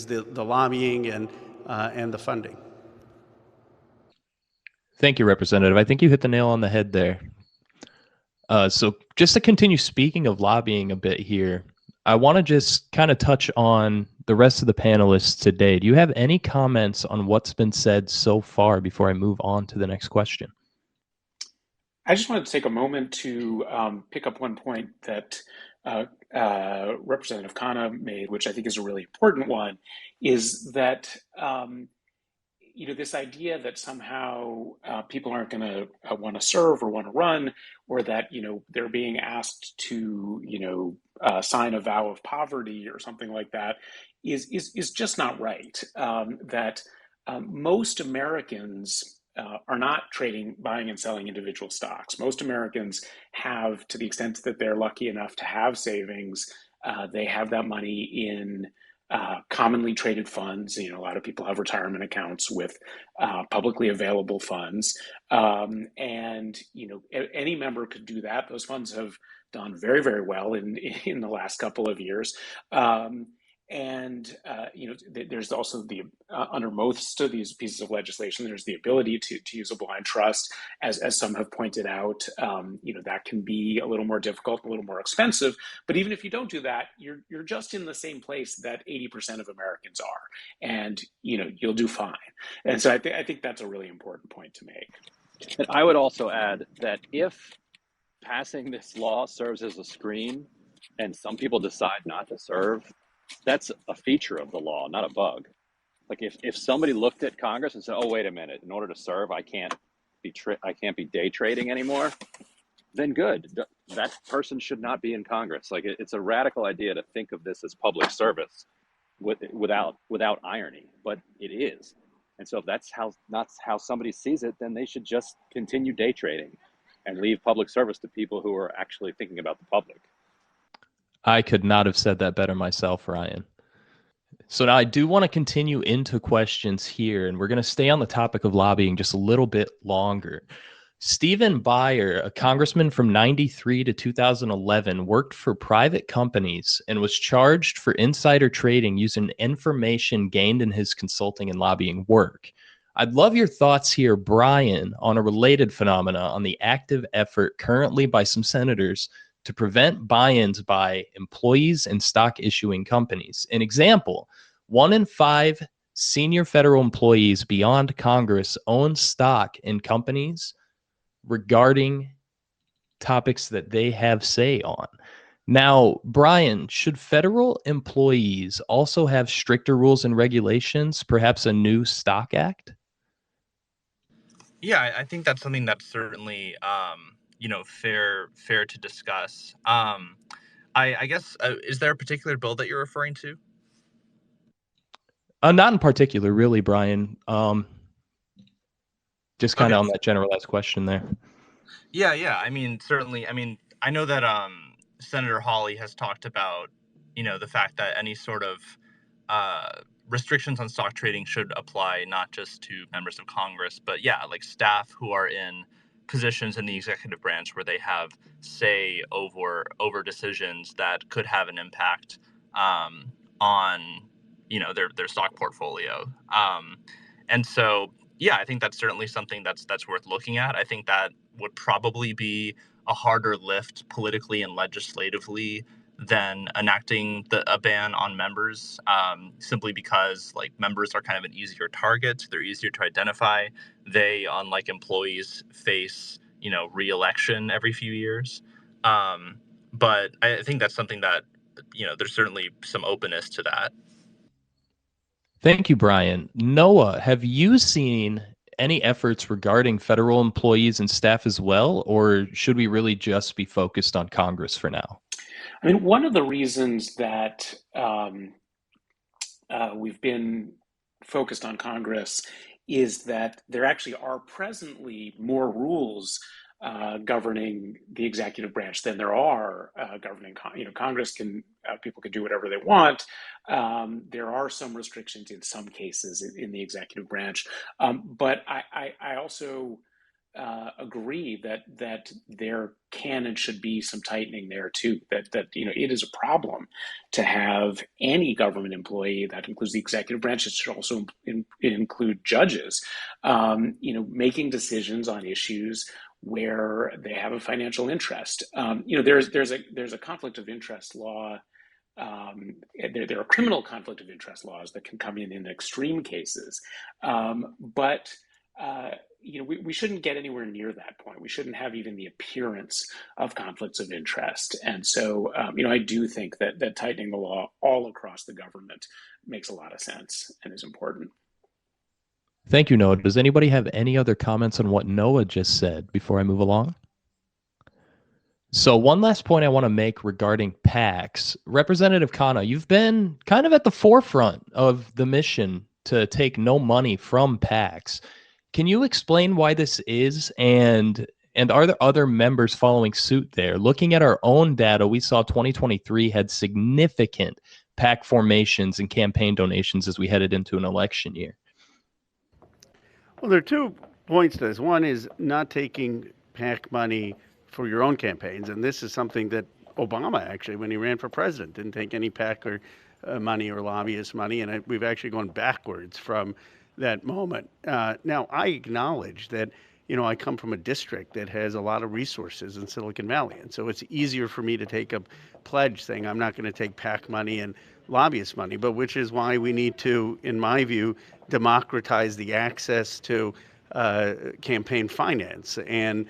the lobbying and the funding. Thank you, Representative. I think you hit the nail on the head there. So just to continue speaking of lobbying a bit here, I want to just kind of touch on the rest of the panelists today. Do you have any comments on what's been said so far before I move on to the next question? I just wanted to take a moment to pick up one point that Representative Khanna made, which I think is a really important one, is that this idea that somehow people aren't going to want to serve or want to run, or that they're being asked to sign a vow of poverty or something like that, is just not right. That most Americans are not buying and selling individual stocks. Most Americans have, to the extent that they're lucky enough to have savings, they have that money in commonly traded funds. A lot of people have retirement accounts with publicly available funds, and any member could do that. Those funds have done very, very well in the last couple of years. There's also under most of these pieces of legislation, there's the ability to use a blind trust, as some have pointed out. That can be a little more difficult, a little more expensive. But even if you don't do that, you're just in the same place that 80% of Americans are, and you'll do fine. And so I think that's a really important point to make. And I would also add that if passing this law serves as a screen and some people decide not to serve, that's a feature of the law, not a bug. Like if somebody looked at Congress and said, "Oh, wait a minute, in order to serve, I can't be day trading anymore," then good. That person should not be in Congress. Like it's a radical idea to think of this as public service without irony, but it is. And so if that's how somebody sees it, then they should just continue day trading and leave public service to people who are actually thinking about the public. I could not have said that better myself, Ryan. So now I do want to continue into questions here, and we're going to stay on the topic of lobbying just a little bit longer. Stephen Buyer, a congressman from 93 to 2011, worked for private companies and was charged for insider trading using information gained in his consulting and lobbying work. I'd love your thoughts here, Bryan, on a related phenomena on the active effort currently by some senators to prevent buy-ins by employees and stock issuing companies. An example, 1 in 5 senior federal employees beyond Congress own stock in companies regarding topics that they have say on. Now, Bryan, should federal employees also have stricter rules and regulations, perhaps a new stock act? Yeah, I think that's something that's certainly fair to discuss. I guess is there a particular bill that you're referring to? Not in particular, really, Bryan. Just kind of on that generalized question there. Yeah. I mean, certainly. I mean, I know that Senator Hawley has talked about, the fact that any sort of restrictions on stock trading should apply not just to members of Congress, but like staff who are in positions in the executive branch where they have say over decisions that could have an impact on their stock portfolio. And so I think that's certainly something that's worth looking at. I think that would probably be a harder lift politically and legislatively than enacting a ban on members, simply because members are kind of an easier target. They're easier to identify. They, unlike employees, face re-election every few years. But I think that's something that there's certainly some openness to that. Thank you, Bryan. Noah, have you seen any efforts regarding federal employees and staff as well, or should we really just be focused on Congress for now? I mean, one of the reasons that we've been focused on Congress is that there actually are presently more rules governing the executive branch than there are governing Congress. People can do whatever they want. There are some restrictions in some cases in the executive branch, but I also agree that there can and should be some tightening there too. That it is a problem to have any government employee, that includes the executive branch. It should also include judges, making decisions on issues where they have a financial interest. There's a conflict of interest law. There are criminal conflict of interest laws that can come in extreme cases, but we shouldn't get anywhere near that point. We shouldn't have even the appearance of conflicts of interest. And so, I do think that tightening the law all across the government makes a lot of sense and is important. Thank you, Noah. Does anybody have any other comments on what Noah just said before I move along? So one last point I want to make regarding PACs. Representative Khanna, you've been kind of at the forefront of the mission to take no money from PACs. Can you explain why this is, and are there other members following suit there? Looking at our own data, we saw 2023 had significant PAC formations and campaign donations as we headed into an election year. Well, there are 2 points to this. One is not taking PAC money for your own campaigns, and this is something that Obama actually, when he ran for president, didn't take any PAC or money or lobbyist money, and we've actually gone backwards from that moment. Now, I acknowledge that, I come from a district that has a lot of resources in Silicon Valley, and so it's easier for me to take a pledge saying I'm not going to take PAC money and lobbyist money, but which is why we need to, in my view, democratize the access to campaign finance. And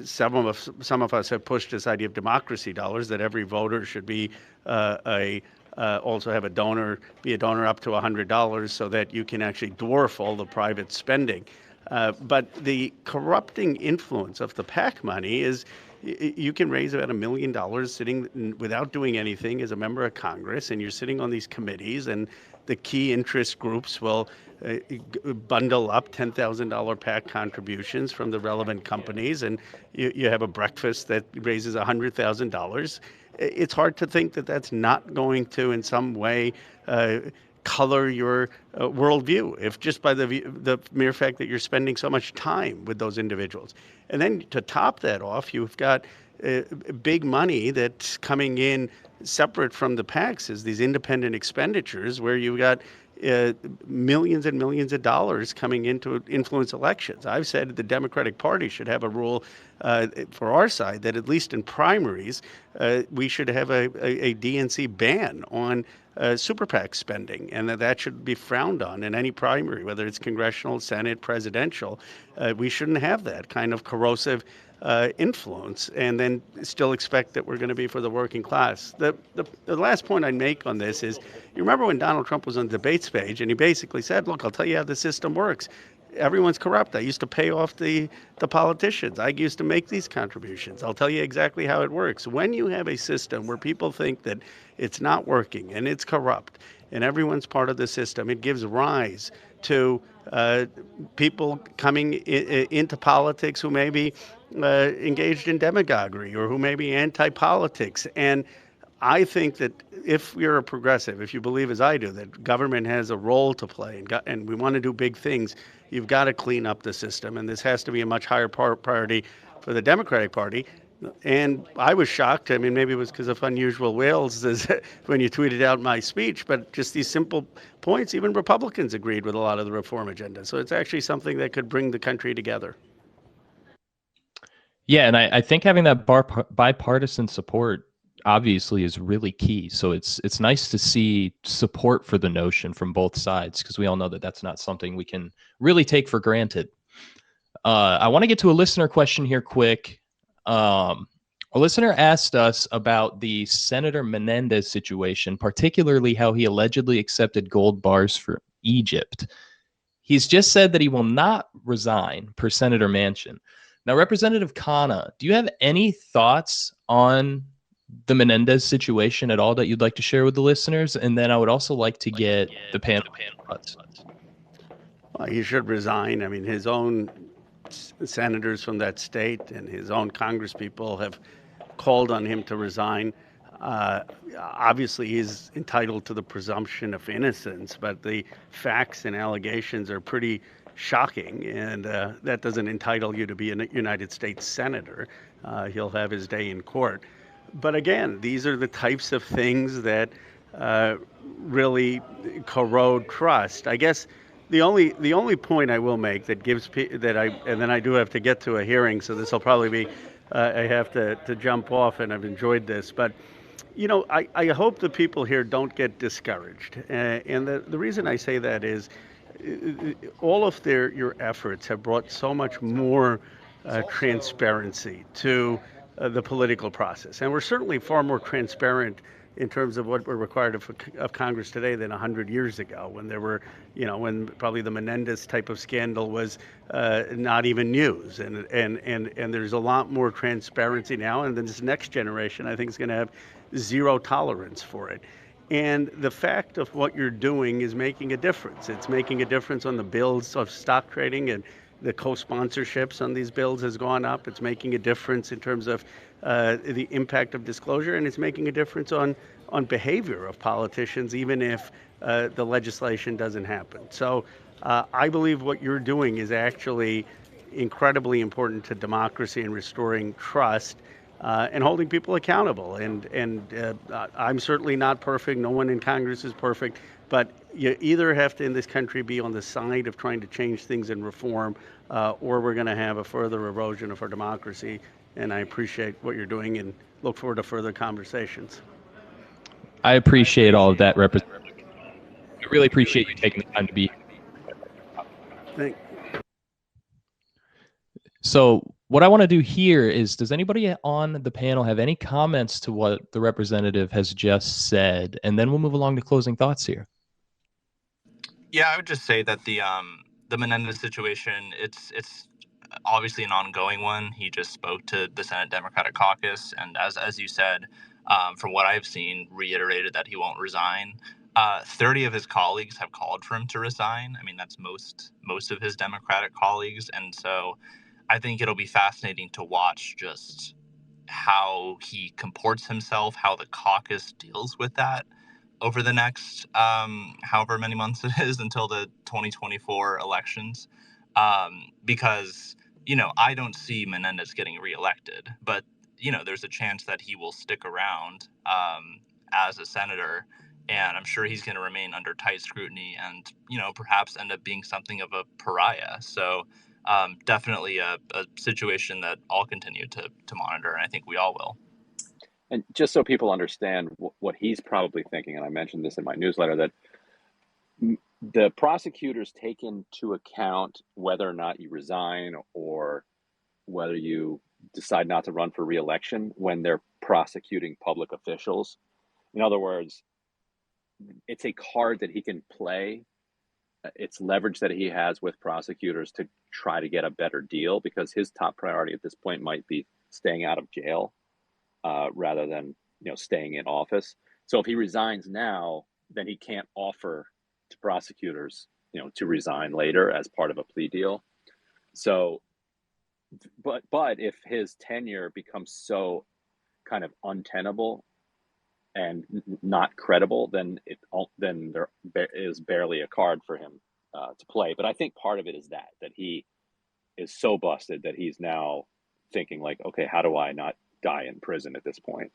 some of us have pushed this idea of democracy dollars, that every voter should be also have a donor up to $100 so that you can actually dwarf all the private spending. But the corrupting influence of the PAC money is you can raise about $1 million sitting without doing anything as a member of Congress, and you're sitting on these committees, and the key interest groups will bundle up $10,000 PAC contributions from the relevant companies, and you have a breakfast that raises $100,000. It's hard to think that that's not going to, in some way, color your worldview, if just by the mere fact that you're spending so much time with those individuals. And then to top that off, you've got big money that's coming in separate from the PACs, is these independent expenditures where you've got millions and millions of dollars coming in to influence elections. I've said the Democratic Party should have a rule for our side that at least in primaries, we should have a DNC ban on super PAC spending, and that should be frowned on in any primary, whether it's congressional, Senate, presidential. We shouldn't have that kind of corrosive influence and then still expect that we're going to be for the working class. The last point I'd make on this is, you remember when Donald Trump was on the debate stage and he basically said, look, I'll tell you how the system works. Everyone's corrupt. I used to pay off the politicians. I used to make these contributions. I'll tell you exactly how it works. When you have a system where people think that it's not working and it's corrupt and everyone's part of the system, it gives rise to people coming into politics who may be engaged in demagoguery or who may be anti-politics. And I think that if you're a progressive, if you believe as I do, that government has a role to play and we want to do big things, you've got to clean up the system. And this has to be a much higher priority for the Democratic Party. And I was shocked. I mean, maybe it was because of unusual whales when you tweeted out my speech, but just these simple points, even Republicans agreed with a lot of the reform agenda. So it's actually something that could bring the country together. Yeah, and I think having that bipartisan support obviously is really key. So it's nice to see support for the notion from both sides, because we all know that that's not something we can really take for granted. I want to get to a listener question here quick. A listener asked us about the Senator Menendez situation, particularly how he allegedly accepted gold bars for Egypt. He's just said that he will not resign, per Senator Manchin. Now, Representative Khanna, do you have any thoughts on the Menendez situation at all that you'd like to share with the listeners? And then I would also like to get the panel thoughts. Well, he should resign. I mean, his own senators from that state and his own congresspeople have called on him to resign. Obviously, he's entitled to the presumption of innocence, but the facts and allegations are pretty shocking, and that doesn't entitle you to be a United States senator. He'll have his day in court. But again, these are the types of things that really corrode trust. I guess the only point I will make that gives and then I do have to get to a hearing, so this will probably be I have to jump off, and I've enjoyed this, but I hope the people here don't get discouraged. And the reason I say that is, all of your efforts have brought so much more transparency to the political process, and we're certainly far more transparent in terms of what we're required of Congress today than 100 years ago, when there were, when probably the Menendez type of scandal was not even news, and there's a lot more transparency now, and then this next generation, I think, is going to have zero tolerance for it. And the fact of what you're doing is making a difference. It's making a difference on the bills of stock trading, and the co-sponsorships on these bills has gone up. It's making a difference in terms of the impact of disclosure, and it's making a difference on behavior of politicians, even if the legislation doesn't happen. So I believe what you're doing is actually incredibly important to democracy and restoring trust. And holding people accountable. And I'm certainly not perfect. No one in Congress is perfect. But you either have to, in this country, be on the side of trying to change things and reform, or we're going to have a further erosion of our democracy. And I appreciate what you're doing and look forward to further conversations. I appreciate all of that, Representative. I really appreciate you taking the time to be here. So what I want to do here is, does anybody on the panel have any comments to what the representative has just said? And then we'll move along to closing thoughts here. Yeah, I would just say that the Menendez situation, it's obviously an ongoing one. He just spoke to the Senate Democratic Caucus, and as you said, from what I've seen, reiterated that he won't resign. 30 of his colleagues have called for him to resign. I mean, that's most of his Democratic colleagues, and so I think it'll be fascinating to watch just how he comports himself, how the caucus deals with that over the next however many months it is until the 2024 elections. Because, I don't see Menendez getting reelected, but, there's a chance that he will stick around as a senator. And I'm sure he's going to remain under tight scrutiny and, perhaps end up being something of a pariah. So definitely a situation that I'll continue to monitor, and I think we all will. And just so people understand what he's probably thinking, and I mentioned this in my newsletter, that the prosecutors take into account whether or not you resign or whether you decide not to run for re-election when they're prosecuting public officials. In other words, it's a card that he can play. It's leverage that he has with prosecutors to try to get a better deal, because his top priority at this point might be staying out of jail rather than staying in office. So if he resigns now, then he can't offer to prosecutors to resign later as part of a plea deal. So, but if his tenure becomes so kind of untenable and not credible, then there is barely a card for him to play. But I think part of it is that he is so busted that he's now thinking like, okay, how do I not die in prison at this point?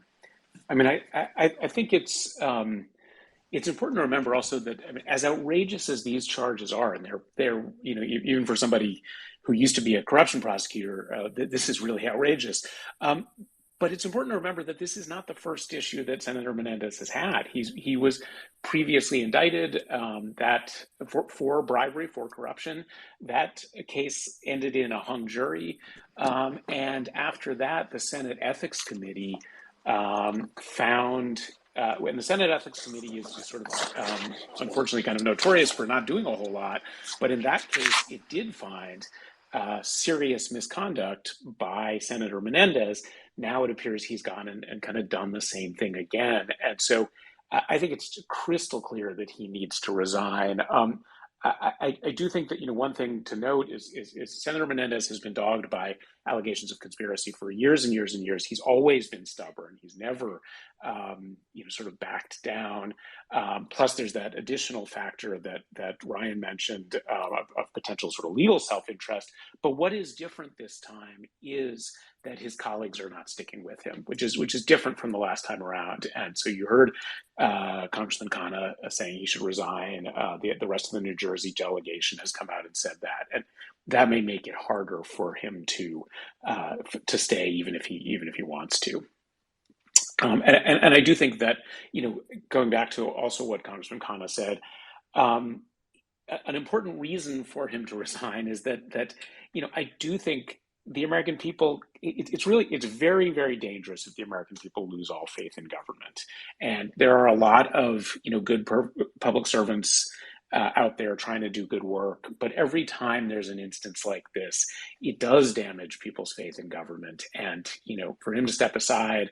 I mean, I think it's important to remember also that, I mean, as outrageous as these charges are, and they're even for somebody who used to be a corruption prosecutor, this is really outrageous. But it's important to remember that this is not the first issue that Senator Menendez has had. He was previously indicted that for bribery, for corruption. That case ended in a hung jury, and after that, the Senate Ethics Committee found. And the Senate Ethics Committee is sort of, unfortunately, kind of notorious for not doing a whole lot. But in that case, it did find serious misconduct by Senator Menendez. Now it appears he's gone and kind of done the same thing again. And so I think it's crystal clear that he needs to resign. I do think that, one thing to note is Senator Menendez has been dogged by allegations of conspiracy for years and years and years. He's always been stubborn. He's never, sort of backed down. Plus, there's that additional factor that Ryan mentioned of potential sort of legal self-interest. But what is different this time is that his colleagues are not sticking with him, which is different from the last time around. And so you heard Congressman Khanna saying he should resign. The rest of the New Jersey delegation has come out and said that, and that may make it harder for him to stay, even if he wants to. And I do think that, going back to also what Congressman Khanna said, an important reason for him to resign is that I do think the American people, it's very, very dangerous if the American people lose all faith in government. And there are a lot of good public servants out there trying to do good work, but every time there's an instance like this, it does damage people's faith in government. And for him to step aside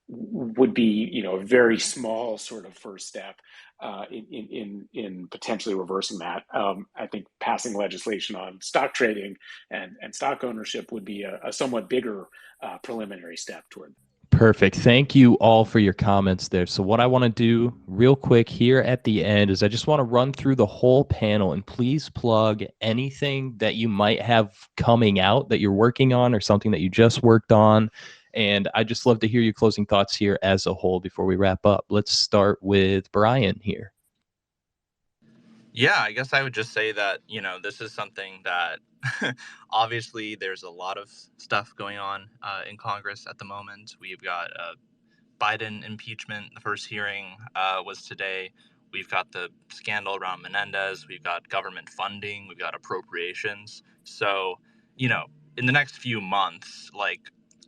would be a very small sort of first step in potentially reversing that. I think passing legislation on stock trading and stock ownership would be a somewhat bigger preliminary step toward. Perfect. Thank you all for your comments there. So what I want to do real quick here at the end is I just want to run through the whole panel, and please plug anything that you might have coming out that you're working on or something that you just worked on. And I just love to hear your closing thoughts here as a whole before we wrap up. Let's start with Bryan here. Yeah, I guess I would just say that, this is something that obviously there's a lot of stuff going on in Congress at the moment. We've got Biden impeachment. The first hearing was today. We've got the scandal around Menendez. We've got government funding. We've got appropriations. So, in the next few months,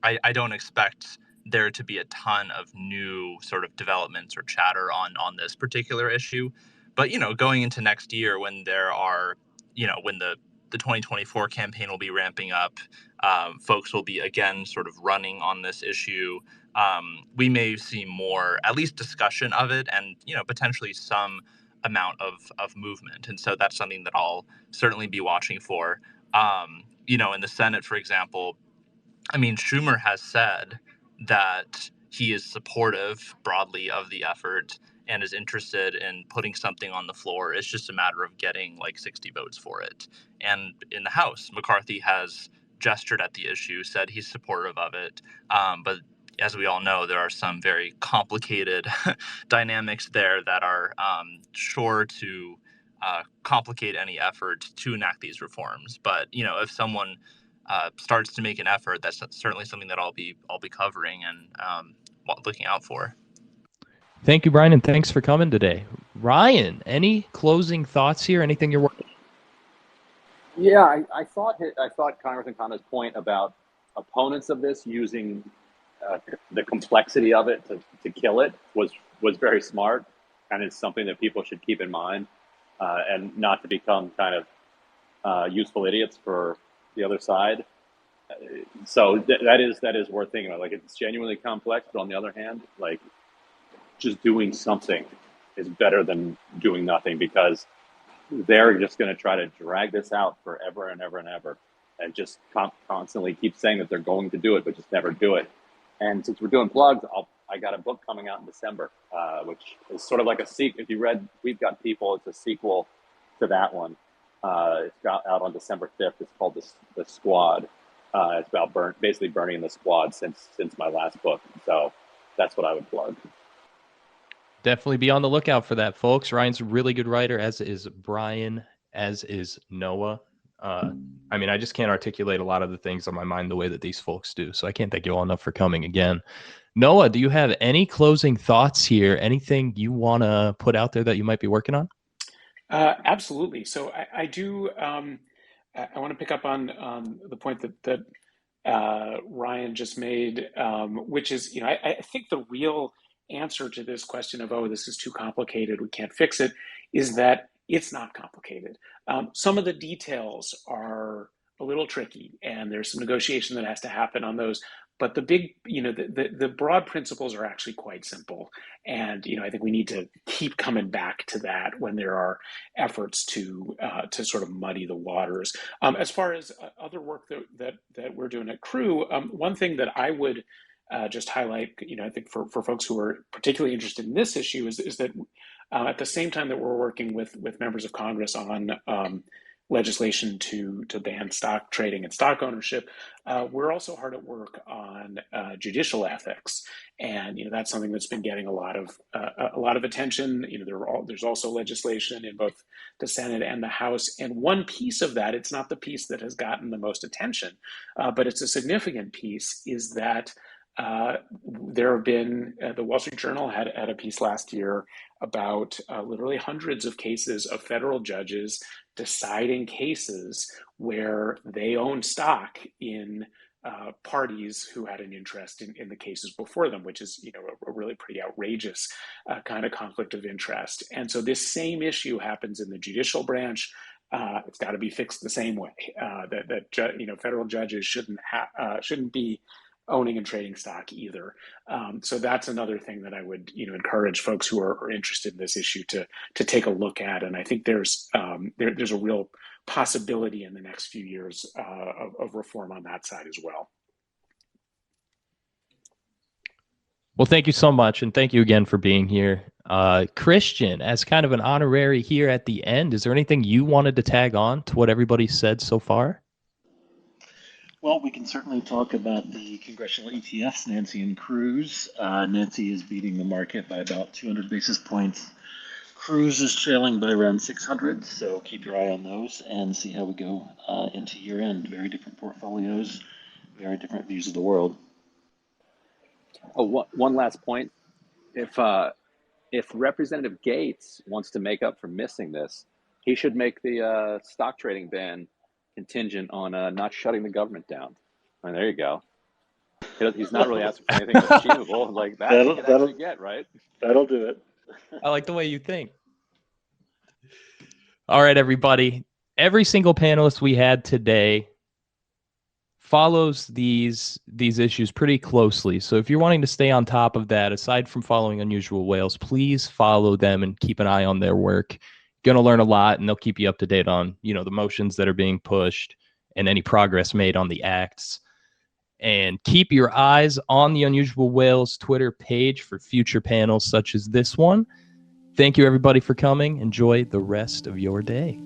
I don't expect there to be a ton of new sort of developments or chatter on this particular issue. But, going into next year when there are, when the 2024 campaign will be ramping up, folks will be again sort of running on this issue. We may see more, at least discussion of it, and potentially some amount of movement. And so that's something that I'll certainly be watching for. In the Senate, for example, Schumer has said that he is supportive broadly of the effort and is interested in putting something on the floor. It's just a matter of getting 60 votes for it. And in the House, McCarthy has gestured at the issue, said he's supportive of it. But as we all know, there are some very complicated dynamics there that are sure to complicate any effort to enact these reforms. But, if someone starts to make an effort, that's certainly something that I'll be covering and looking out for. Thank you, Bryan, and thanks for coming today. Ryan, any closing thoughts here? Anything you're working? Yeah, I thought Congressman Khanna's point about opponents of this using the complexity of it to kill it was very smart, and it's something that people should keep in mind, and not to become kind of useful idiots for the other side. So that is worth thinking about. It's genuinely complex, but on the other hand, just doing something is better than doing nothing, because they're just going to try to drag this out forever and ever and ever, and just constantly keep saying that they're going to do it, but just never do it. And since we're doing plugs, I got a book coming out in December, which is sort of like a sequel. If you read We've Got People, it's a sequel to that one. It's got out on December 5th. It's called The Squad. It's about basically burning the squad since my last book. So that's what I would plug. Definitely be on the lookout for that, folks. Ryan's a really good writer, as is Bryan, as is Noah. I just can't articulate a lot of the things on my mind the way that these folks do. So I can't thank you all enough for coming again. Noah, do you have any closing thoughts here? Anything you want to put out there that you might be working on? Absolutely. So I do. I want to pick up on the point that Ryan just made, which is, I think the real answer to this question of, oh, this is too complicated, we can't fix it, is that it's not complicated. Some of the details are a little tricky, and there's some negotiation that has to happen on those. But the big, the broad principles are actually quite simple. And, I think we need to keep coming back to that when there are efforts to sort of muddy the waters. As far as other work that we're doing at Crew, one thing that I would just highlight, I think for folks who are particularly interested in this issue is that at the same time that we're working with members of Congress on legislation to ban stock trading and stock ownership, we're also hard at work on judicial ethics, and that's something that's been getting a lot of attention. There's also legislation in both the Senate and the House, and one piece of that, it's not the piece that has gotten the most attention, but it's a significant piece, is that there have been, the Wall Street Journal had a piece last year about literally hundreds of cases of federal judges deciding cases where they own stock in parties who had an interest in the cases before them, which is, a really pretty outrageous kind of conflict of interest. And so this same issue happens in the judicial branch. It's got to be fixed the same way. Federal judges shouldn't be owning and trading stock either. So that's another thing that I would, encourage folks who are interested in this issue to take a look at. And I think there's a real possibility in the next few years of reform on that side as well. Well, thank you so much. And thank you again for being here. Christian, as kind of an honorary here at the end, is there anything you wanted to tag on to what everybody said so far? Well, we can certainly talk about the congressional ETFs, Nancy and Cruz. Nancy is beating the market by about 200 basis points. Cruz is trailing by around 600, so keep your eye on those and see how we go into year end. Very different portfolios, very different views of the world. Oh, one last point. If Representative Gates wants to make up for missing this, he should make the stock trading ban contingent on not shutting the government down. I mean, there you go. He's not really asking for anything achievable like that. He can actually get, right? That'll do it. I like the way you think. All right, everybody. Every single panelist we had today follows these issues pretty closely. So if you're wanting to stay on top of that, aside from following Unusual Whales, please follow them and keep an eye on their work. You're going to learn a lot, and they'll keep you up to date on, the motions that are being pushed and any progress made on the acts. And keep your eyes on the Unusual Whales Twitter page for future panels such as this one. Thank you, everybody, for coming. Enjoy the rest of your day.